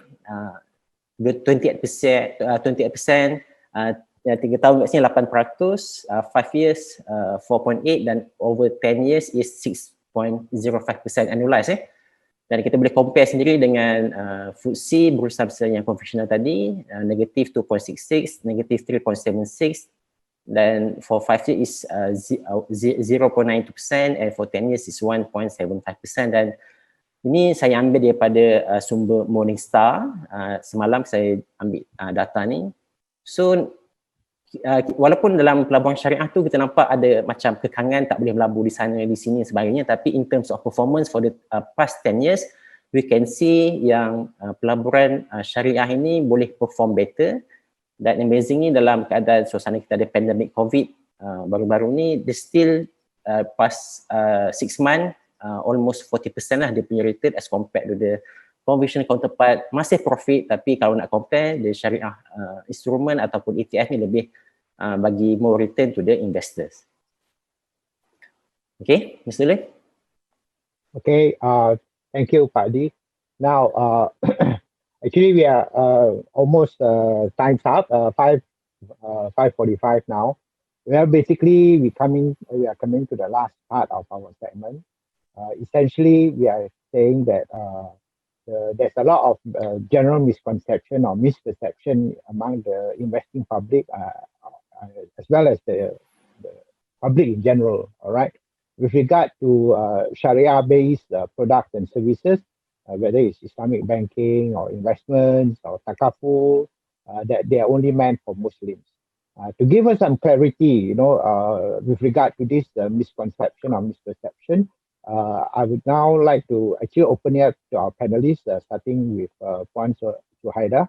28%, 3 tahun kat sini 8%, 5 years 4.8 dan over 10 years is 6.05% annualized. Dan kita boleh compare sendiri dengan FTSE bursa-bursa yang konvensional tadi, negatif 2.66, negatif 3.76, dan for 5 years is 0.92% and for 10 years is 1.75%. Dan ini saya ambil daripada sumber Morningstar. Semalam saya ambil data ni. So walaupun dalam pelaburan syariah tu kita nampak ada macam kekangan tak boleh melabur di sana di sini sebagainya, tapi in terms of performance for the past 10 years we can see yang pelaburan syariah ini boleh perform better. Dan amazingly dalam keadaan suasana kita ada pandemic COVID baru-baru ni, they still past 6 months almost 40% lah dia punya return as compared to the conventional counterpart. Masih profit, tapi kalau nak compare the syariah instrument ataupun ETF ni lebih bagi more return to the investors. Okay, Mr. Lee? Okay, thank you, Pak Di. Now, actually we are almost time's up, 5:45 now. We are coming to the last part of our segment. Essentially, we are saying that there's a lot of general misconception or misperception among the investing public as well as the public in general, all right? With regard to Sharia-based products and services, whether it's Islamic banking or investments or takaful, that they are only meant for Muslims. To give us some clarity, with regard to this misconception or misperception, I would now like to actually open it up to our panelists, starting with Puan Shariah,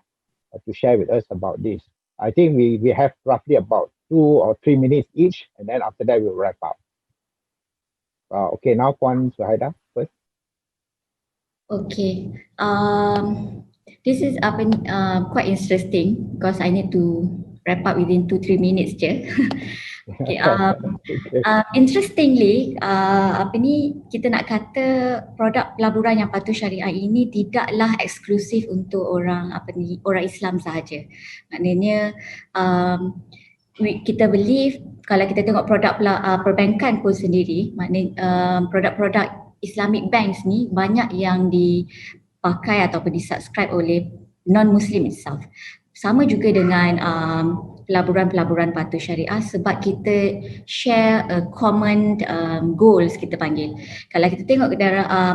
to share with us about this. I think we have roughly about 2 or 3 minutes each, and then after that we'll wrap up. Okay, now Puan Shariah first. Okay, this is quite interesting because I need to wrap up within 2-3 minutes je. Okay, interestingly, kita nak kata produk pelaburan yang patuh syariah ini tidaklah eksklusif untuk orang Islam sahaja. Maknanya kita believe kalau kita tengok produk perbankan pun sendiri, maknanya produk-produk Islamic banks ni banyak yang dipakai ataupun disubscribe oleh non-Muslim itself. Sama juga dengan pelaburan-pelaburan patuh syariah sebab kita share a common goals kita panggil. Kalau kita tengok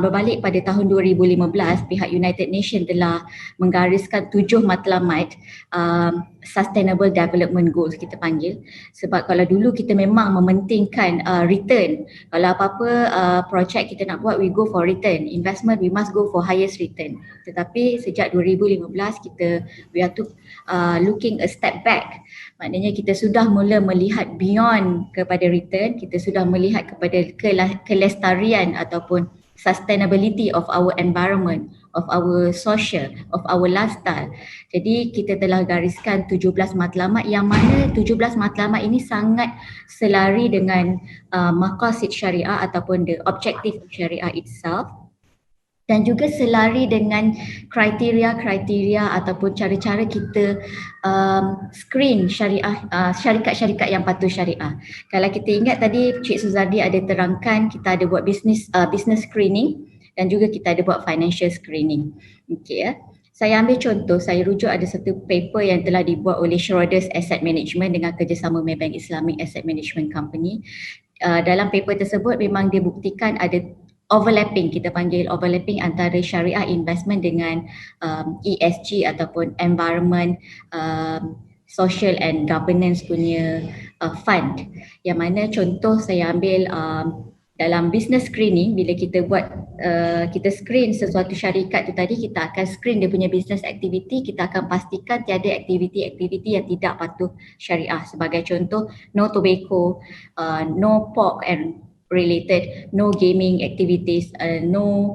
berbalik pada tahun 2015, pihak United Nations telah menggariskan 7 matlamat Sustainable Development Goals kita panggil. Sebab kalau dulu kita memang mementingkan return. Kalau apa-apa projek kita nak buat, we go for return. Investment, we must go for highest return. Tetapi sejak 2015 we are looking a step back. Maknanya kita sudah mula melihat beyond kepada return, kita sudah melihat kepada kelestarian ataupun sustainability of our environment, of our social, of our lifestyle. Jadi kita telah gariskan 17 matlamat yang mana 17 matlamat ini sangat selari dengan maqasid syariah ataupun the objective of syariah itself. Dan juga selari dengan kriteria-kriteria ataupun cara-cara kita screen syarikat-syarikat yang patuh syariah. Kalau kita ingat tadi Cik Suzardi ada terangkan kita ada buat business screening dan juga kita ada buat financial screening. Okay, ya. Saya ambil contoh, saya rujuk ada satu paper yang telah dibuat oleh Schroders Asset Management dengan kerjasama Maybank Islamic Asset Management Company. Dalam paper tersebut memang dia buktikan ada overlapping, kita panggil overlapping antara syariah investment dengan ESG ataupun environment, social and governance punya fund. Yang mana contoh saya ambil dalam business screening, bila kita buat kita screen sesuatu syarikat tu tadi, kita akan screen dia punya business activity, kita akan pastikan tiada aktiviti-aktiviti yang tidak patuh syariah. Sebagai contoh, no tobacco, no pork and related, no gaming activities, no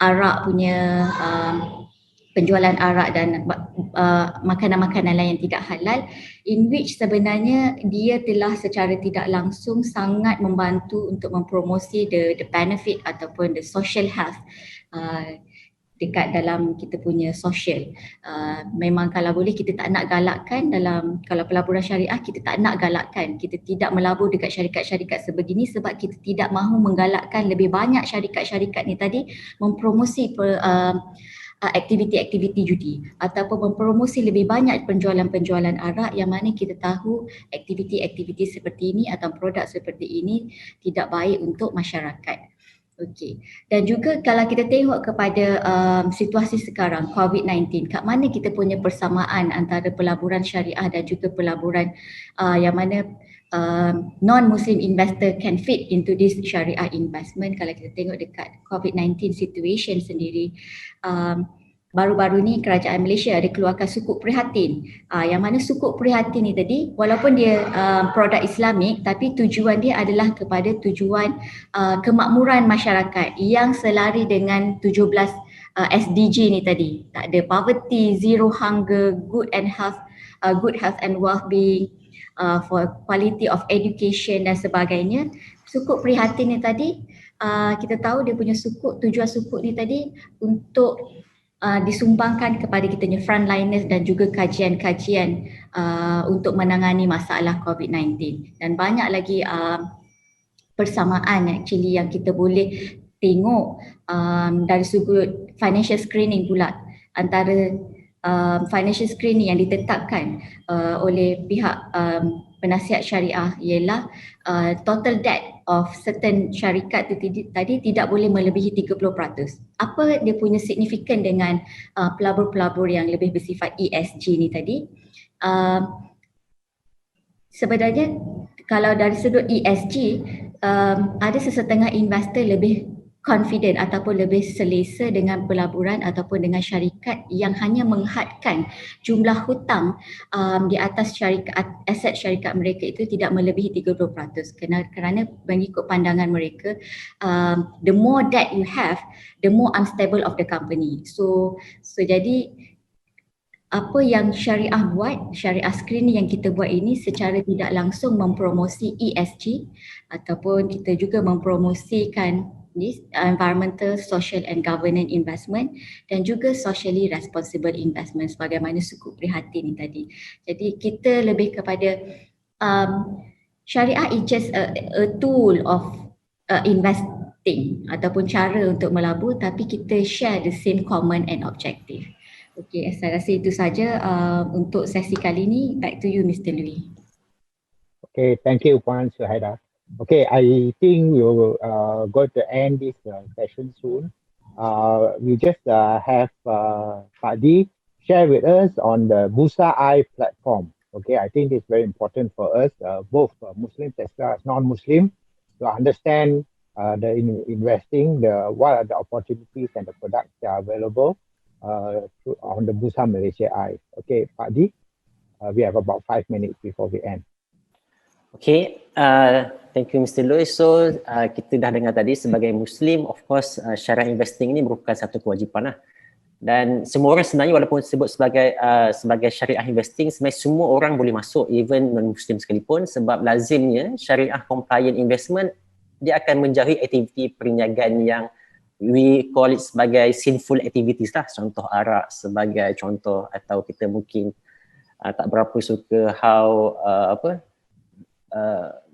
arak punya penjualan arak dan makanan-makanan lain yang tidak halal, in which sebenarnya dia telah secara tidak langsung sangat membantu untuk mempromosi the benefit ataupun the social health dekat dalam kita punya social. Memang kalau boleh kita tak nak galakkan dalam, kalau pelaburan syariah kita tak nak galakkan, kita tidak melabur dekat syarikat-syarikat sebegini sebab kita tidak mahu menggalakkan lebih banyak syarikat-syarikat ni tadi mempromosi aktiviti-aktiviti judi ataupun mempromosi lebih banyak penjualan-penjualan arak yang mana kita tahu aktiviti-aktiviti seperti ini atau produk seperti ini tidak baik untuk masyarakat. Okey. Dan juga kalau kita tengok kepada situasi sekarang COVID-19, kat mana kita punya persamaan antara pelaburan syariah dan juga pelaburan yang mana non-Muslim investor can fit into this syariah investment. Kalau kita tengok dekat COVID-19 situation sendiri, baru-baru ni kerajaan Malaysia ada keluarkan sukuk prihatin, yang mana sukuk prihatin ni tadi walaupun dia produk Islamik tapi tujuan dia adalah kepada tujuan kemakmuran masyarakat yang selari dengan 17 SDG ni tadi. Tak ada poverty, zero hunger, good health and well-being, for quality of education dan sebagainya. Sukuk prihatin ni tadi, kita tahu dia punya sukuk, tujuan sukuk ni tadi untuk disumbangkan kepada kita punya frontliners dan juga kajian-kajian untuk menangani masalah COVID-19. Dan banyak lagi persamaan actually yang kita boleh tengok dari sudut financial screening pula, antara financial screening yang ditetapkan oleh pihak penasihat syariah ialah total debt of certain syarikat tadi tidak boleh melebihi 30%. Apa dia punya signifikan dengan pelabur-pelabur yang lebih bersifat ESG ni tadi? Sebenarnya kalau dari sudut ESG, ada sesetengah investor lebih confident ataupun lebih selesa dengan pelaburan ataupun dengan syarikat yang hanya menghadkan jumlah hutang di atas syarikat, aset syarikat mereka itu tidak melebihi 30%. Kerana mengikut pandangan mereka, the more debt you have, the more unstable of the company. So jadi apa yang syariah buat, syariah screening yang kita buat ini secara tidak langsung mempromosi ESG ataupun kita juga mempromosikan this environmental, social and governance investment dan juga socially responsible investment sebagaimana sukuk prihatin ni tadi. Jadi kita lebih kepada syariah is just a tool of investing ataupun cara untuk melabur, tapi kita share the same common and objective. Okey, saya rasa itu saja untuk sesi kali ini. Back to you, Mr. Louis. Okay, thank you, Puan Shariah. Okay, I think we will go to end this session soon. We just have Pak Di share with us on the Bursa I platform. Okay, I think it's very important for us, both Muslims as well as non-Muslim, to understand the investing, what are the opportunities and the products that are available on the Bursa Malaysia I. Okay, Pak Di, we have about 5 minutes before we end. Okay, thank you Mr. Louis. So kita dah dengar tadi sebagai Muslim, of course syariah investing ini merupakan satu kewajipan lah. Dan semua orang sebenarnya walaupun sebut sebagai syariah investing, sebenarnya semua orang boleh masuk, even non-Muslim sekalipun, sebab lazimnya syariah compliant investment dia akan menjauhi aktiviti perniagaan yang we call it sebagai sinful activities lah. Contoh arak sebagai contoh, atau kita mungkin tak berapa suka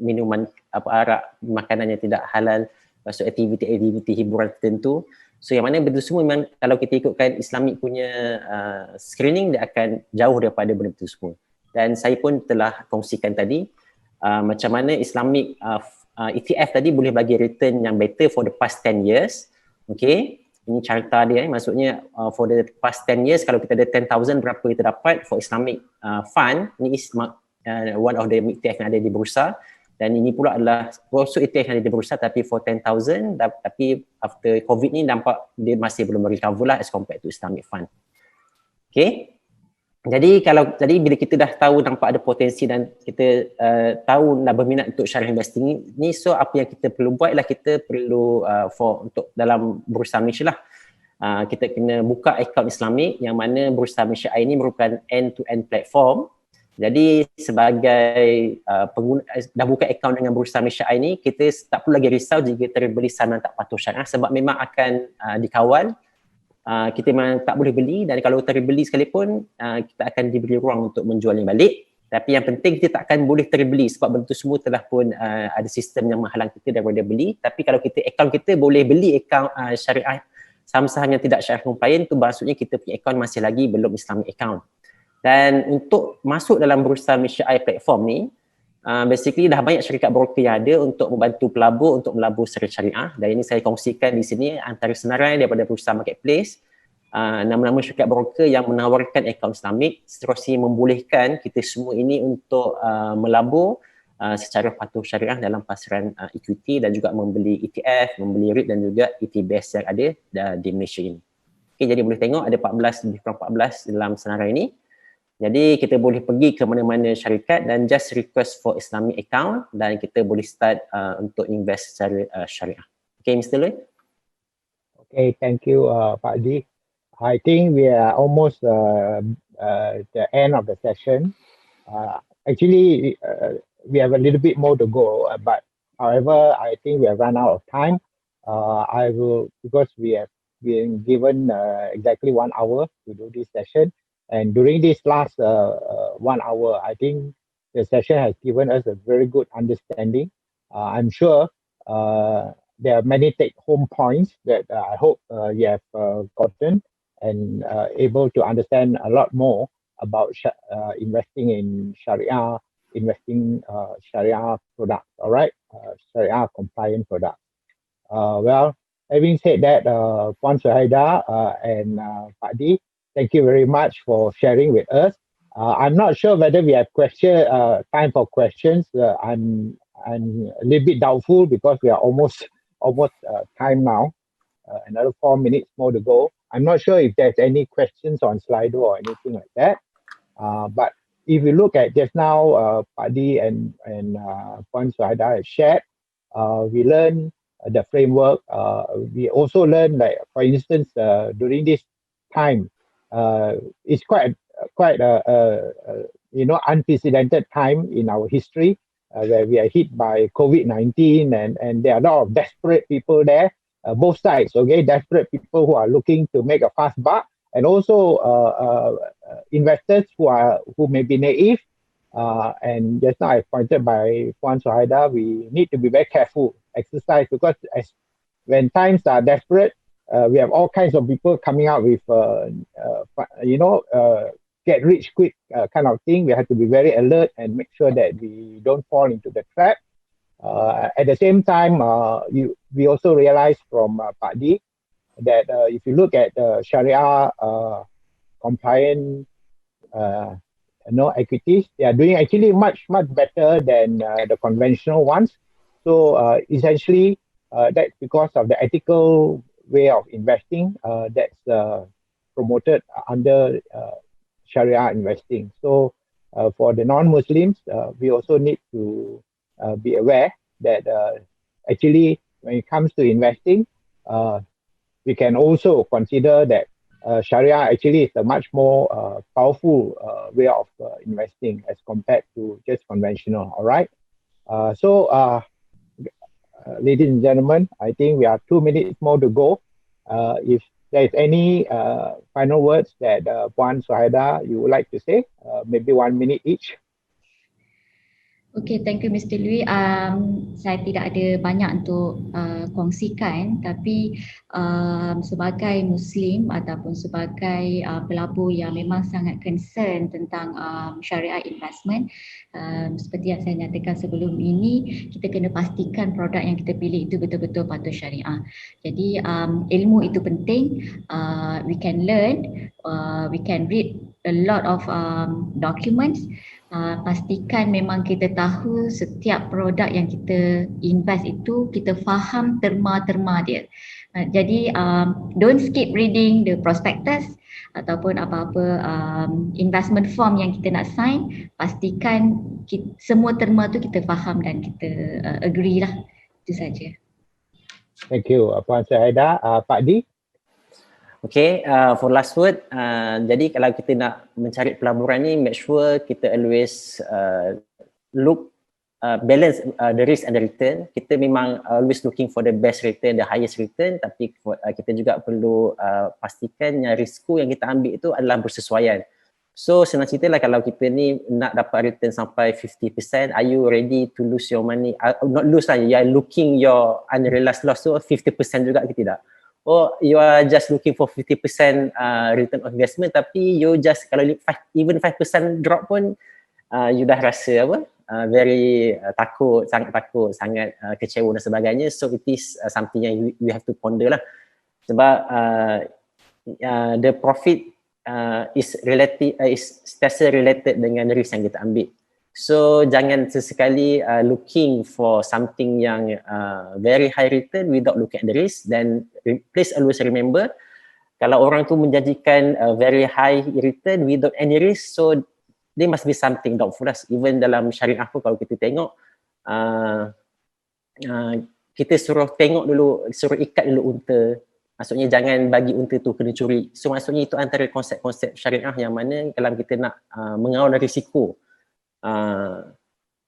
minuman arak, makanan yang tidak halal, masuk aktiviti-aktiviti hiburan tertentu. So yang mana betul semua memang kalau kita ikutkan Islamic punya screening, dia akan jauh daripada benda itu semua. Dan saya pun telah kongsikan tadi macam mana Islamic ETF tadi boleh bagi return yang better for the past 10 years. Okay, ini carta dia, maksudnya for the past 10 years kalau kita ada 10,000 berapa kita dapat for Islamic fund. Ini is one of the ETF yang ada di bursa, dan ini pula adalah also ETF yang ada di bursa tapi for 10,000, tapi after COVID ni nampak dia masih belum recover lah as compared to Islamic fund. Okay, jadi bila kita dah tahu nampak ada potensi dan kita tahu nak berminat untuk syariah investing ni, so apa yang kita perlu buat ialah kita perlu untuk dalam bursa Malaysia lah, kita kena buka akaun Islamic, yang mana bursa Malaysia ini merupakan end-to-end platform. Jadi sebagai pengguna dah buka akaun dengan Bursa Malaysia ini, kita tak perlu lagi risau jika terbeli saham yang tak patuh syariah, sebab memang akan dikawal kita memang tak boleh beli, dan kalau terbeli sekalipun kita akan diberi ruang untuk menjualnya balik. Tapi yang penting kita tak akan boleh terbeli sebab benda tu semua telah pun ada sistem yang menghalang kita daripada beli. Tapi kalau akaun kita boleh beli akaun syariah, saham-saham yang tidak syariah compliant, tu maksudnya kita punya akaun masih lagi belum Islamic account. Dan untuk masuk dalam Bursa Malaysia platform ni, basically dah banyak syarikat broker yang ada untuk membantu pelabur untuk melabur secara syariah. Dan ini saya kongsikan di sini antara senarai daripada Bursa Marketplace. Nama-nama syarikat broker yang menawarkan akaun Islamik seterusnya membolehkan kita semua ini untuk melabur secara patuh syariah dalam pasaran equity dan juga membeli ETF, membeli REIT dan juga ETBS yang ada di Malaysia ini. Okay, jadi boleh tengok ada 14 lebih kurang 14 dalam senarai ini. Jadi kita boleh pergi ke mana-mana syarikat dan just request for Islamic account dan kita boleh start untuk invest secara syariah. Okay, Mr. Lui? Okay, thank you, Pak Adi. I think we are almost the end of the session. Actually, we have a little bit more to go, but however, I think we have run out of time. I will, because we have been given exactly 1 hour to do this session. And during this last 1 hour, I think the session has given us a very good understanding. I'm sure there are many take-home points that I hope you have gotten and able to understand a lot more about investing in Sharia, investing Sharia products, all right, Sharia compliant products. Well, having said that, Puan Suhaida and Pak Di, thank you very much for sharing with us. I'm not sure whether we have time for questions. I'm a little bit doubtful because we are almost time now. Another 4 minutes more to go. I'm not sure if there's any questions on Slido or anything like that. But if you look at just now, Padi and Puan Suhaida have shared, we learned the framework. We also learned, like, for instance, during this time, it's quite unprecedented time in our history, where we are hit by COVID-19, and there are a lot of desperate people there, both sides, okay, desperate people who are looking to make a fast buck, and also investors who may be naive. And just now, as pointed by Puan Suhaida, we need to be very careful, exercise, because when times are desperate, we have all kinds of people coming out with, get rich quick kind of thing. We have to be very alert and make sure that we don't fall into the trap. At the same time, we also realized from Pak Di that if you look at Sharia compliant equities, they are doing actually much better than the conventional ones. So essentially, that's because of the ethical way of investing that's promoted under Sharia investing. So for the non-Muslims, we also need to be aware that actually when it comes to investing, we can also consider that Sharia actually is a much more powerful way of investing as compared to just conventional. All right. Ladies and gentlemen, I think we have 2 minutes more to go. If there's any final words that Puan Suhaida you would like to say, maybe 1 minute each. Okay, thank you Mr. Lui. Saya tidak ada banyak untuk kongsikan, tapi sebagai Muslim ataupun sebagai pelabur yang memang sangat concern tentang syariah investment, seperti yang saya nyatakan sebelum ini, kita kena pastikan produk yang kita pilih itu betul-betul patuh syariah. Jadi ilmu itu penting. We can learn, we can read a lot of documents. Pastikan memang kita tahu setiap produk yang kita invest itu kita faham terma-terma dia. Jadi don't skip reading the prospectus ataupun apa-apa investment form yang kita nak sign. Pastikan semua terma tu kita faham dan kita agree lah. Itu saja. Thank you, Puan Suhaida. Pak Di? Okay, for last word, jadi kalau kita nak mencari pelaburan ni, make sure kita always look balance the risk and the return. Kita memang always looking for the best return, the highest return, tapi kita juga perlu pastikan yang risiko yang kita ambil itu adalah bersesuaian. So senang cerita lah, kalau kita ni nak dapat return sampai 50%, are you ready to lose your money? Not lose lah, you are looking your unrealized loss tu 50% juga ke tidak? Or you are just looking for 50% return on investment, tapi you just kalau even 5% drop pun you dah rasa apa? Very takut, sangat kecewa dan sebagainya. So it is something yang you have to ponder lah. Sebab the profit is sentiasa related dengan risk yang kita ambil. So jangan sesekali looking for something yang very high return without looking at the risk. Then please always remember, kalau orang tu menjanjikan very high return without any risk, so there must be something doubtful. Even dalam syariah pun kalau kita tengok, kita suruh tengok dulu, suruh ikat dulu unta. Maksudnya jangan bagi unta tu kena curi. So maksudnya itu antara konsep-konsep syariah yang mana kalau kita nak mengawal risiko,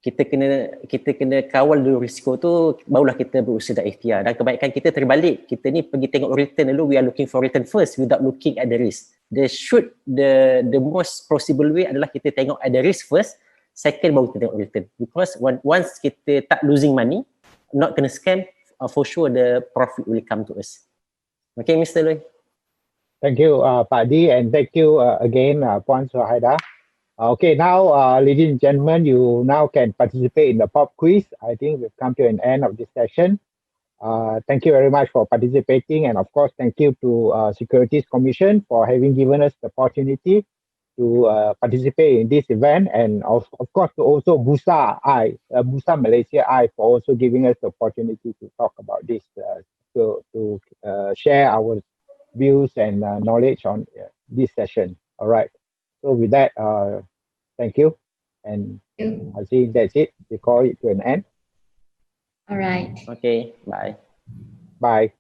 kita kena kawal dulu risiko tu, barulah kita berusaha dan ikhtiar. Dan kebanyakan kita terbalik, kita ni pergi tengok return dulu, we are looking for return first without looking at the risk. The most possible way adalah kita tengok at the risk first, second baru kita tengok return. Because once kita tak losing money, not kena scam, for sure the profit will come to us. Okay, Mr. Lui. Thank you, Pak Adi, and thank you again, Puan Shariah. Okay, now, ladies and gentlemen, you now can participate in the pop quiz. I think we've come to an end of this session. Thank you very much for participating, and of course, thank you to Securities Commission for having given us the opportunity to participate in this event, and of course, to also Bursa Malaysia I for also giving us the opportunity to talk about this, to share our views and knowledge on this session. All right. So with that, thank you, and I think that's it. We call it to an end. All right. Okay, bye. Bye.